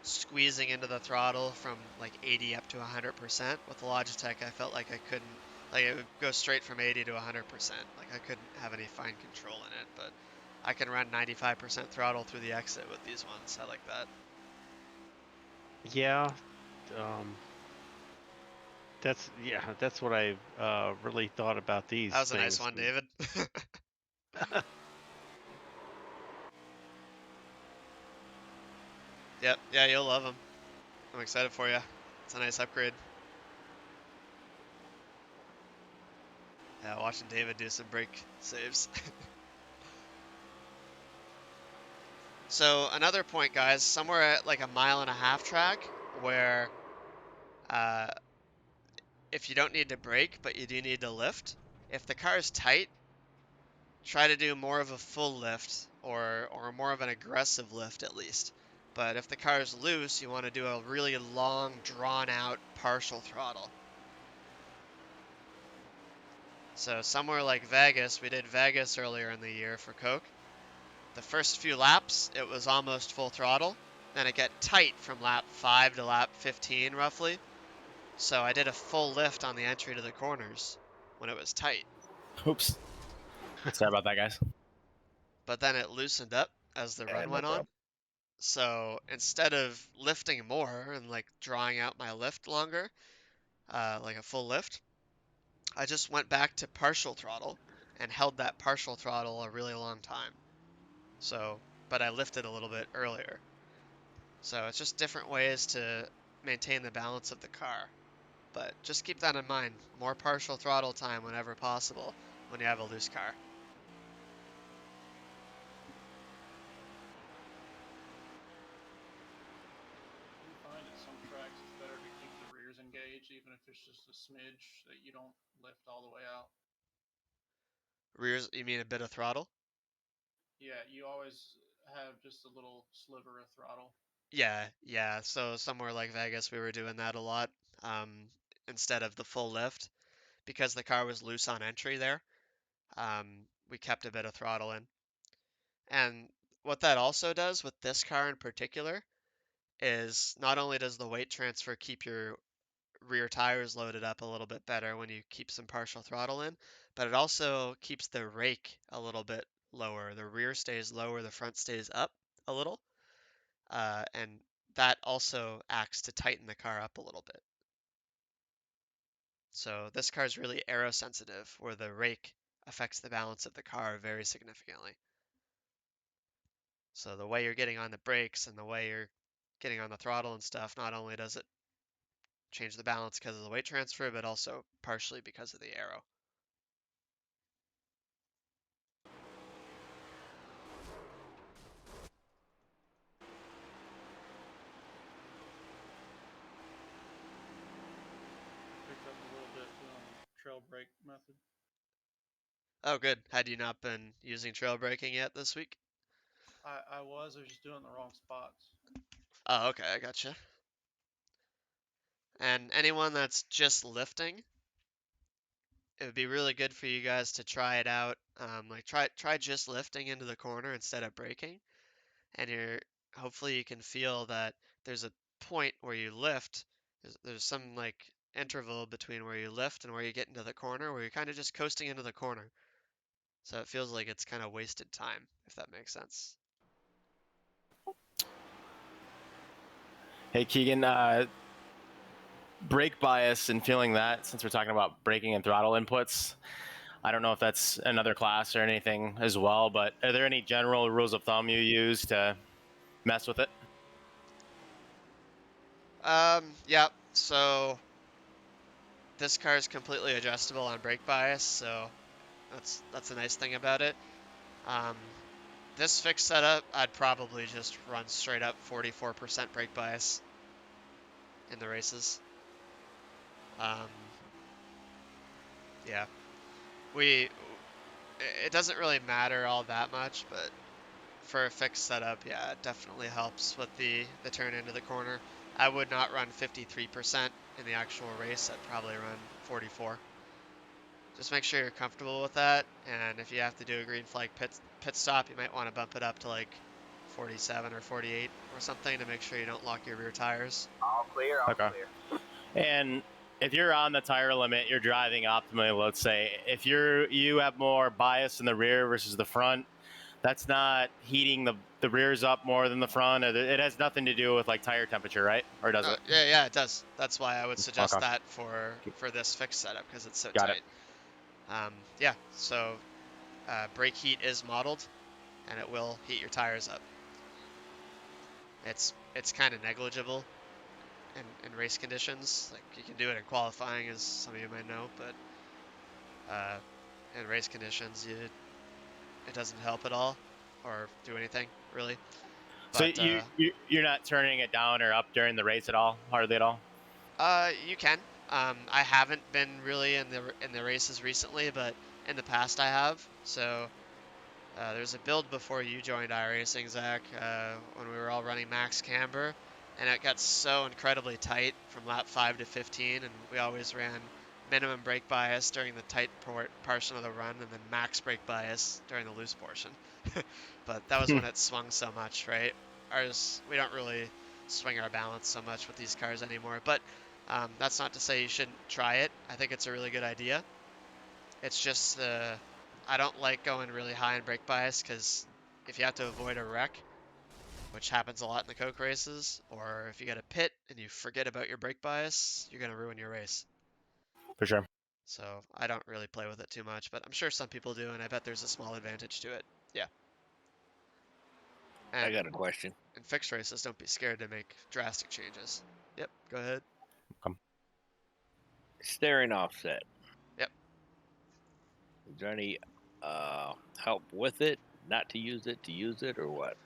squeezing into the throttle from like 80 up to 100%. With the Logitech, I felt like I couldn't, like it would go straight from 80 to 100%. Like I couldn't have any fine control in it, but I can run 95% throttle through the exit with these ones. I like that. Yeah. That's what I really thought about these That was a nice things. one, David. Yep, yeah, you'll love them. I'm excited for you. It's a nice upgrade. Yeah, watching David do some brake saves. So another point, guys, somewhere at like a 1.5 mile track where uh, if you don't need to brake, but you do need to lift, if the car is tight, try to do more of a full lift or more of an aggressive lift at least. But if the car is loose, you want to do a really long, drawn-out partial throttle. So somewhere like Vegas, we did Vegas earlier in the year for Coke. The first few laps, it was almost full throttle. Then it got tight from lap 5 to lap 15 roughly. So I did a full lift on the entry to the corners when it was tight. Oops. Sorry about that, guys. But then it loosened up as the run No went on. problem. So instead of lifting more and like drawing out my lift longer, like a full lift, I just went back to partial throttle and held that partial throttle a really long time. So, but I lifted a little bit earlier. So it's just different ways to maintain the balance of the car. But just keep that in mind. More partial throttle time whenever possible when you have a loose car. You find at some tracks it's better to keep the rears engaged, even if it's just a smidge, that you don't lift all the way out. Rears, you mean a bit of throttle? Yeah, you always have just a little sliver of throttle. Yeah. So somewhere like Vegas, we were doing that a lot instead of the full lift because the car was loose on entry there. We kept a bit of throttle in. And what that also does with this car in particular is not only does the weight transfer keep your rear tires loaded up a little bit better when you keep some partial throttle in, but it also keeps the rake a little bit lower. The rear stays lower, the front stays up a little, and that also acts to tighten the car up a little bit. So this car is really aero sensitive, where the rake affects the balance of the car very significantly. So the way you're getting on the brakes and the way you're getting on the throttle and stuff, not only does it change the balance because of the weight transfer, but also partially because of the aero. trail brake method. Oh, good. Had you not been using trail braking yet this week? I was just doing the wrong spots. Oh, okay, I gotcha. And anyone that's just lifting, it would be really good for you guys to try it out. Like try just lifting into the corner instead of braking, and hopefully you can feel that there's a point where you lift. There's some like interval between where you lift and where you get into the corner, where you're kind of just coasting into the corner. So it feels like it's kind of wasted time, if that makes sense. Hey, Keegan, brake bias and feeling that, since we're talking about braking and throttle inputs, I don't know if that's another class or anything as well, but are there any general rules of thumb you use to mess with it? Yeah, so this car is completely adjustable on brake bias, so that's a nice thing about it. This fixed setup, I'd probably just run straight up 44% brake bias in the races. Yeah, it doesn't really matter all that much, but for a fixed setup, yeah, it definitely helps with the turn into the corner. I would not run 53% in the actual race. I'd probably run 44. Just make sure you're comfortable with that, and if you have to do a green flag pit stop, you might want to bump it up to like 47 or 48 or something to make sure you don't lock your rear tires. All clear, all clear. And if you're on the tire limit, you're driving optimally, let's say, if you have more bias in the rear versus the front, that's not heating the rears up more than the front. It has nothing to do with like tire temperature, right? Or does it? Yeah, it does. That's why I would suggest Okay. that for this fixed setup, because it's so Got tight. it. Yeah, so brake heat is modeled, and it will heat your tires up. It's kind of negligible in race conditions. Like you can do it in qualifying, as some of you might know, but in race conditions, it doesn't help at all or do anything really. But, so you're not turning it down or up during the race at all, hardly at all? You can. I haven't been really in the races recently, but in the past I have. So there's a build before you joined iRacing, Zach, when we were all running max camber, and it got so incredibly tight from lap 5 to 15, and we always ran minimum brake bias during the tight portion of the run, and then max brake bias during the loose portion. But that was when it swung so much, right? Ours, we don't really swing our balance so much with these cars anymore, but that's not to say you shouldn't try it. I think it's a really good idea. It's just I don't like going really high in brake bias, because if you have to avoid a wreck, which happens a lot in the Coke races, or if you get a pit and you forget about your brake bias, you're going to ruin your race. For sure. So I don't really play with it too much, but I'm sure some people do, and I bet there's a small advantage to it. Yeah. And I got a question. in fixed races, don't be scared to make drastic changes. Yep, go ahead. Steering offset. Yep. Is there any help with it? Not to use it, or what?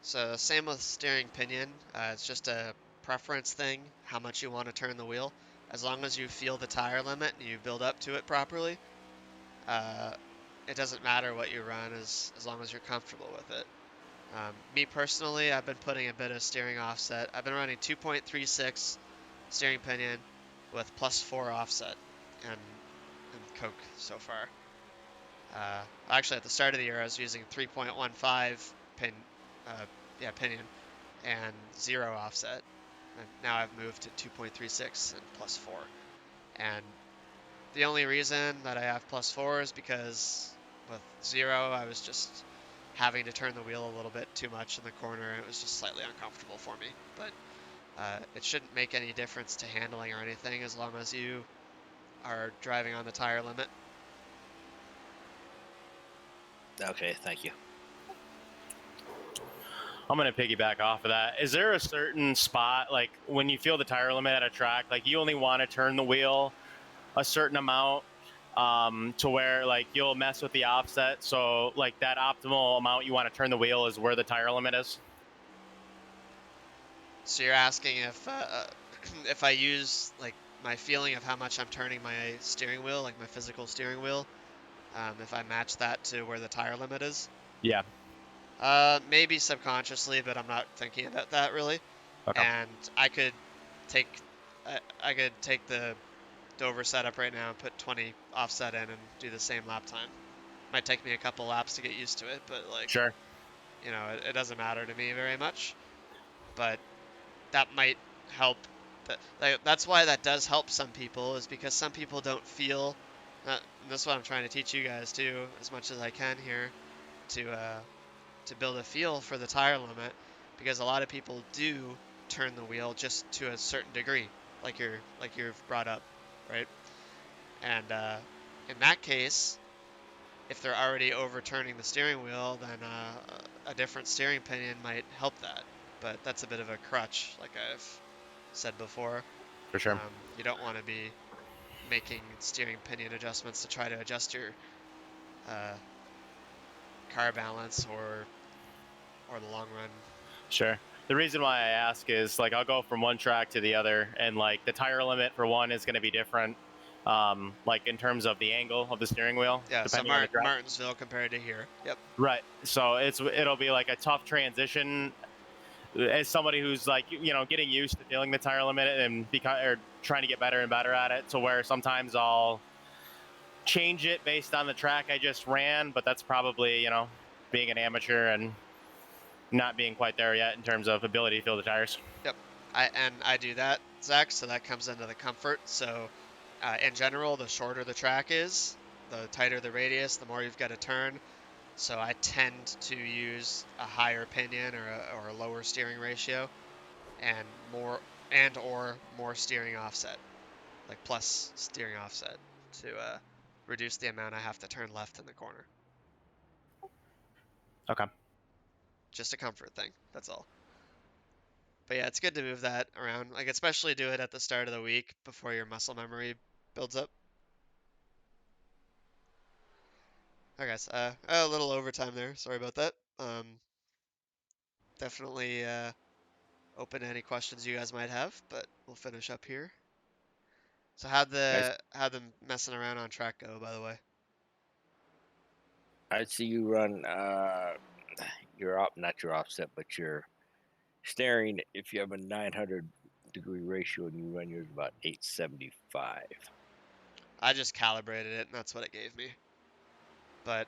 So same with steering pinion. It's just a preference thing, how much you want to turn the wheel. As long as you feel the tire limit and you build up to it properly, it doesn't matter what you run as long as you're comfortable with it. Me personally, I've been putting a bit of steering offset. I've been running 2.36 steering pinion with +4 offset and Coke so far. Actually, at the start of the year, I was using 3.15 pinion and 0 offset. And now I've moved to 2.36 and +4. And the only reason that I have +4 is because with 0, I was just having to turn the wheel a little bit too much in the corner, and it was just slightly uncomfortable for me. But it shouldn't make any difference to handling or anything as long as you are driving on the tire limit. Okay, thank you. I'm going to piggyback off of that. Is there a certain spot, like when you feel the tire limit at a track, like you only want to turn the wheel a certain amount to where like you'll mess with the offset? So like that optimal amount you want to turn the wheel is where the tire limit is? So you're asking if if I use like my feeling of how much I'm turning my steering wheel, like my physical steering wheel, if I match that to where the tire limit is. Yeah. Maybe subconsciously, but I'm not thinking about that really. Okay. And I could take the Dover setup right now and put 20 offset in and do the same lap time. Might take me a couple laps to get used to it, but like, Sure. you know, it doesn't matter to me very much. But that might help. That's why that does help some people, is because some people don't feel. And this is what I'm trying to teach you guys too, as much as I can here, to build a feel for the tire limit, because a lot of people do turn the wheel just to a certain degree, like you've brought up, right? And in that case, if they're already overturning the steering wheel, then a different steering pinion might help that. But that's a bit of a crutch, like I've said before. For sure. You don't want to be making steering pinion adjustments to try to adjust your uh, car balance or the long run. Sure. The reason why I ask is like I'll go from one track to the other, and like the tire limit for one is going to be different, like in terms of the angle of the steering wheel, Yeah, so depending on the track. Martinsville compared to here. Yep. Right. So it'll be like a tough transition as somebody who's like getting used to feeling the tire limit and or trying to get better and better at it. To where sometimes I'll change it based on the track I just ran, but that's probably being an amateur and not being quite there yet in terms of ability to feel the tires. Yep. I do that, Zach, so that comes into the comfort. So in general, the shorter the track is, the tighter the radius, the more you've got to turn. So I tend to use a higher pinion or a lower steering ratio, and or more steering offset, like plus steering offset, to reduce the amount I have to turn left in the corner. Okay. Just a comfort thing, that's all. But yeah, it's good to move that around, like especially do it at the start of the week before your muscle memory builds up. Okay, guys, a little overtime there. Sorry about that. Definitely open to any questions you guys might have, but we'll finish up here. So Guys, how'd the messing around on track go, by the way? I see you run not your offset, but your steering. If you have a 900-degree ratio and you run yours about 875. I just calibrated it, and that's what it gave me. But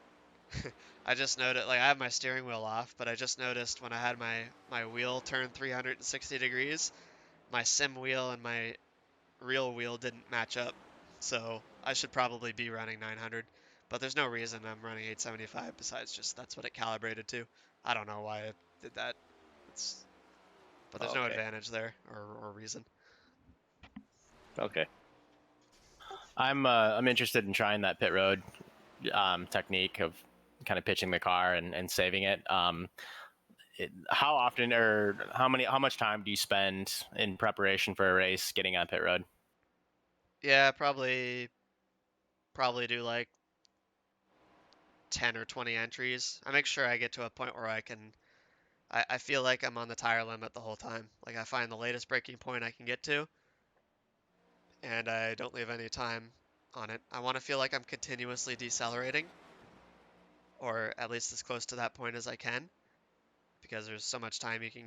I just noted, like I have my steering wheel off, but I just noticed when I had my wheel turned 360 degrees, my sim wheel and my real wheel didn't match up. So I should probably be running 900, but there's no reason I'm running 875 besides just that's what it calibrated to. I don't know why it did that. But there's no Okay. advantage there or reason. Okay. I'm interested in trying that pit road technique of kind of pitching the car and saving it. How often or how much time do you spend in preparation for a race getting on pit road? Yeah, probably do like 10 or 20 entries. I make sure I get to a point where I feel like I'm on the tire limit the whole time. Like I find the latest breaking point I can get to, and I don't leave any time on it. I want to feel like I'm continuously decelerating, or at least as close to that point as I can, because there's so much time you can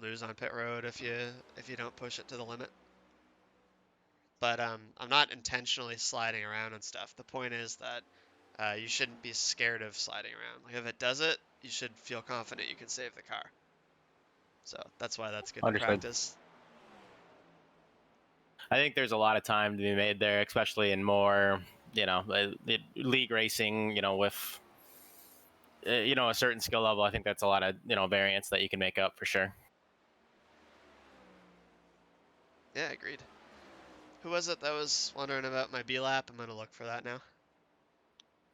lose on pit road if you don't push it to the limit. But I'm not intentionally sliding around and stuff. The point is that you shouldn't be scared of sliding around. Like if it does it, you should feel confident you can save the car. So that's why that's good to Understood. practice. I think there's a lot of time to be made there, especially in more, league racing, with, a certain skill level. I think that's a lot of, variance that you can make up for sure. Yeah, agreed. Who was it that was wondering about my B lap? I'm gonna look for that now.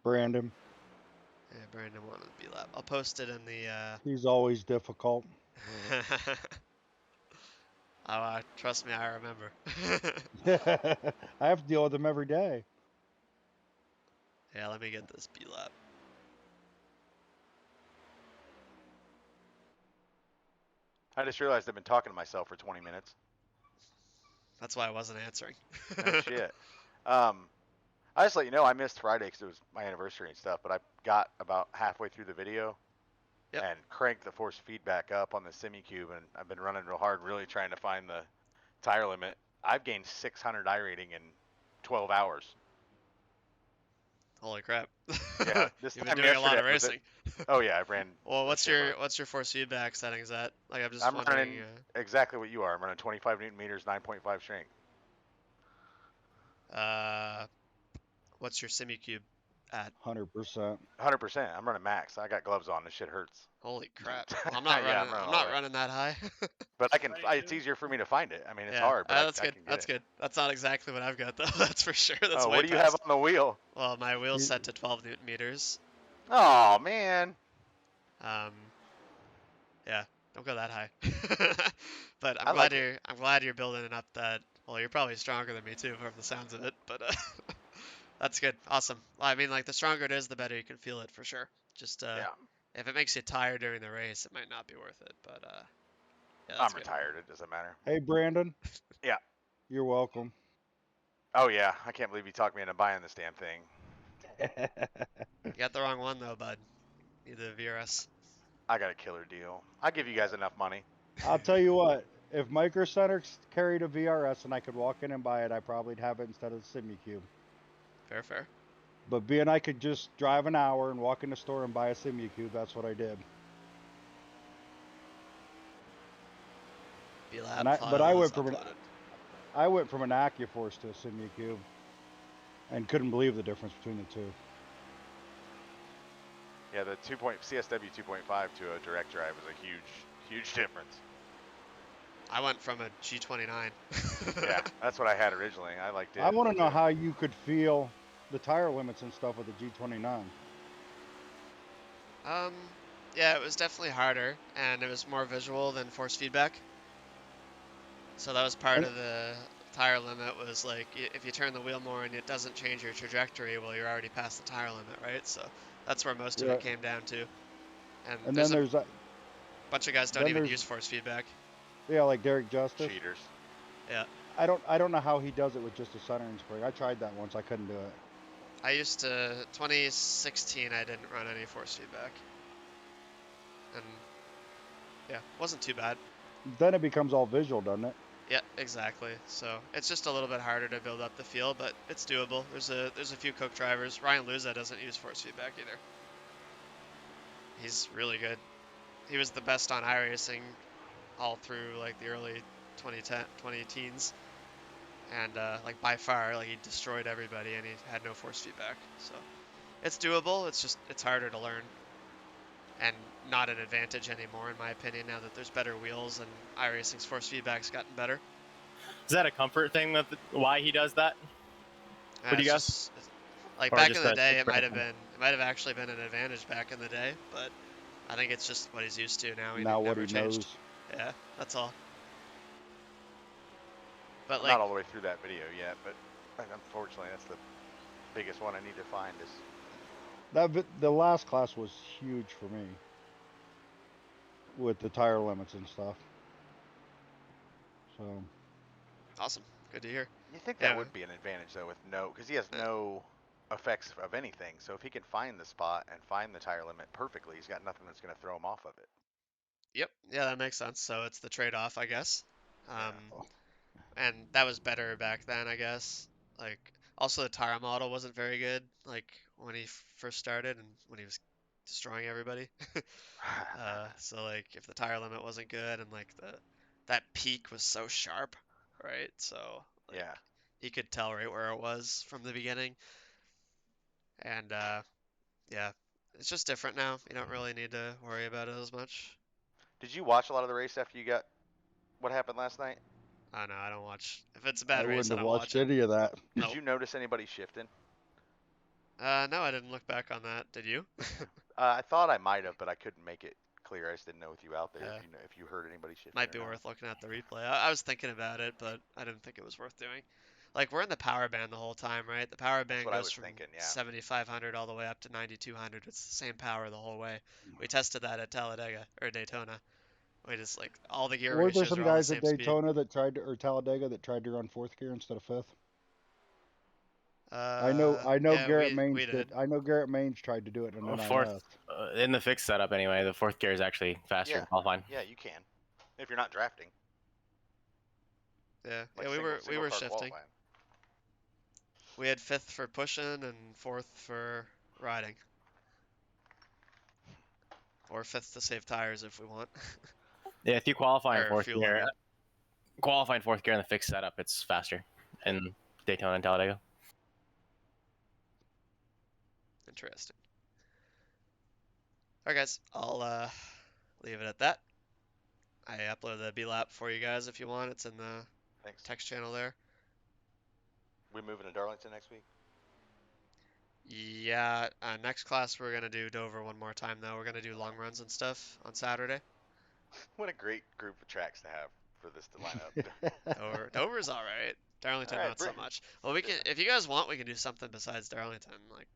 Brandon, Yeah, Brandon wanted the B lap. I'll post it in the. he's always difficult. Oh, trust me, I remember. I have to deal with him every day. Yeah, let me get this B lap. I just realized I've been talking to myself for 20 minutes. That's why I wasn't answering. No shit. I just let you know I missed Friday because it was my anniversary and stuff, but I got about halfway through the video Yep. and cranked the force feedback up on the semi-cube, and I've been running real hard, really trying to find the tire limit. I've gained 600 I rating in 12 hours. Holy crap. Yeah, this You've been time doing a lot yesterday of was it. racing. Oh yeah, I've ran Well, a what's shitload. your force feedback settings at? Like, I'm just I'm wondering. running exactly what you are. I'm running 25 newton meters, 9.5 strength. What's your semi cube at? 100%. 100%. I'm running max. I got gloves on. This shit hurts. Holy crap. Well, I'm not Yeah, running. I'm running I'm all the not way. running that high. But I can. It's 92? easier for me to find it. I mean, it's Yeah, hard, but that's I good. can get That's it. good. That's not exactly what I've got though. That's for sure. That's Oh, way what do you have past. on the wheel? Well, my wheel's You- set to 12 newton meters. Oh man. Um, yeah, don't go that high. But I like it. I'm glad you're building it up that. Well, you're probably stronger than me too, from the sounds of it. But that's good. Awesome. Well, I mean, like the stronger it is, the better you can feel it for sure. Just Yeah. if it makes you tired during the race, it might not be worth it. But yeah, that's I'm good. retired. It doesn't matter. Hey, Brandon. Yeah. You're welcome. Oh yeah. I can't believe you talked me into buying this damn thing. You got the wrong one though, bud. Need the VRS. I got a killer deal. I'll give you guys enough money. I'll tell you what. If Micro Center carried a VRS and I could walk in and buy it, I probably'd have it instead of the Semi Cube. Fair, fair. But being I could just drive an hour and walk in the store and buy a Semi Cube, that's what I did. B-Lab But I file is went from uploaded. an AccuForce to a Semi Cube, and couldn't believe the difference between the two. Yeah, the CSW 2.5 to a direct drive was a huge difference. I went from a G29. Yeah, that's what I had originally. I liked it. I want to know how you could feel the tire limits and stuff with the G29. Yeah, it was definitely harder, and it was more visual than force feedback. So that was part And- of the tire limit, was like, if you turn the wheel more and it doesn't change your trajectory, well, you're already past the tire limit, right? So that's where most of Yeah. it came down to. And And there's then a there's that, bunch of guys don't then even there's- use force feedback. yeah, like Derek Justice. Cheaters. Yeah. I don't know how he does it with just a centering spring. I tried that once. I couldn't do it. I used to, 2016, I didn't run any force feedback. And yeah, wasn't too bad. Then it becomes all visual, doesn't it? Yeah, exactly. So it's just a little bit harder to build up the feel, but it's doable. There's a few Coke drivers. Ryan Luza doesn't use force feedback either. He's really good. He was the best on iRacing all through like the early 20 teens, and like by far, like he destroyed everybody, and he had no force feedback. So it's doable. It's harder to learn, and not an advantage anymore, in my opinion. Now that there's better wheels and iRacing's force feedback's gotten better. Is that a comfort thing with why he does that? What do you guys? Like Or back just in the that day, it's it might have actually been an advantage back in the day, but I think it's just what he's used to now. Now what never he changed. knows. Yeah, that's all. But I'm like, not all the way through that video yet, but unfortunately, that's the biggest one I need to find. Is The last class was huge for me with the tire limits and stuff. So awesome, good to hear. you think that Yeah. would be an advantage though, with because he has no effects of anything. So if he can find the spot and find the tire limit perfectly, he's got nothing that's going to throw him off of it. Yep, yeah, that makes sense. So it's the trade-off, I guess. And that was better back then, I guess. Like, also the tire model wasn't very good, like when he first started and when he was destroying everybody. So like, if the tire limit wasn't good and like that peak was so sharp, right? So like, Yeah. he could tell right where it was from the beginning. And yeah, it's just different now. You don't really need to worry about it as much. Did you watch a lot of the race after you got what happened last night? Oh no, I don't watch. If it's a I bad race, wouldn't I have don't watch watched it. any of that. Did Nope. you notice anybody shifting? No, I didn't look back on that. Did you? I thought I might have, but I couldn't make it clear. I just didn't know with you out there Yeah. if you heard anybody shifting. Might be or not. worth looking at the replay. I was thinking about it, but I didn't think it was worth doing. Like, we're in the power band the whole time, right? The power band what I goes was from thinking, yeah. 7,500 all the way up to 9,200. It's the same power the whole way. We tested that at Talladega or Daytona. We just like all the gear Were there ratios some are all the guys at same speed. Daytona that tried to, or Talladega that tried to run 4th gear instead of 5th? I know Yeah, Garrett we Mange did. I know Garrett Mange tried to do it in an Fourth NIS. in the fixed setup anyway. The 4th gear is actually faster Yeah. in qualifying. Yeah, you can. If you're not drafting. Yeah, Like yeah, we were car shifting. qualifying. We had 5th for pushing and 4th for riding. Or 5th to save tires if we want. Yeah, if you qualify in Or 4th fuel, gear, I mean. qualifying 4th gear in the fixed setup, it's faster in Daytona and Talladega. Interesting. Alright guys, I'll leave it at that. I uploaded the B-Lap for you guys if you want. It's in the Thanks. text channel there. We moving to Darlington next week? Yeah, next class we're gonna do Dover one more time though. We're gonna do long runs and stuff on Saturday. What a great group of tracks to have for this to line up. Dover's alright. Darlington Alright, not so much. Well, we can, if you guys want, we can do something besides Darlington. Like,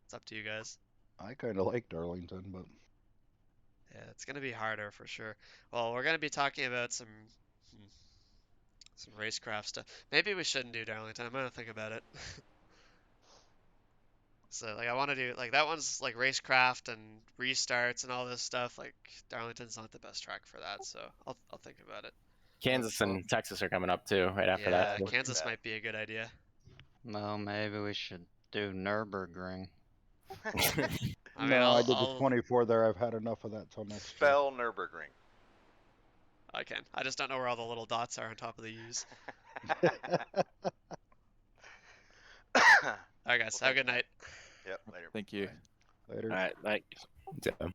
it's up to you guys. I kind of like Darlington, but Yeah, it's gonna be harder for sure. Well, we're gonna be talking about some racecraft stuff. Maybe we shouldn't do Darlington. I'm gonna think about it. So like I want to do like that one's like racecraft and restarts and all this stuff. Like Darlington's not the best track for that, so I'll think about it. Kansas and Texas are coming up too, right after Yeah, that. Kansas might be a good idea. Well, maybe we should do Nürburgring. I mean, no, I did the I'll 24 there. I've had enough of that till next year. Spell Nürburgring. I can. I just don't know where all the little dots are on top of the U's. Alright guys, have a good night. Yep, later. Thank you. Later. All right, thanks. Yeah.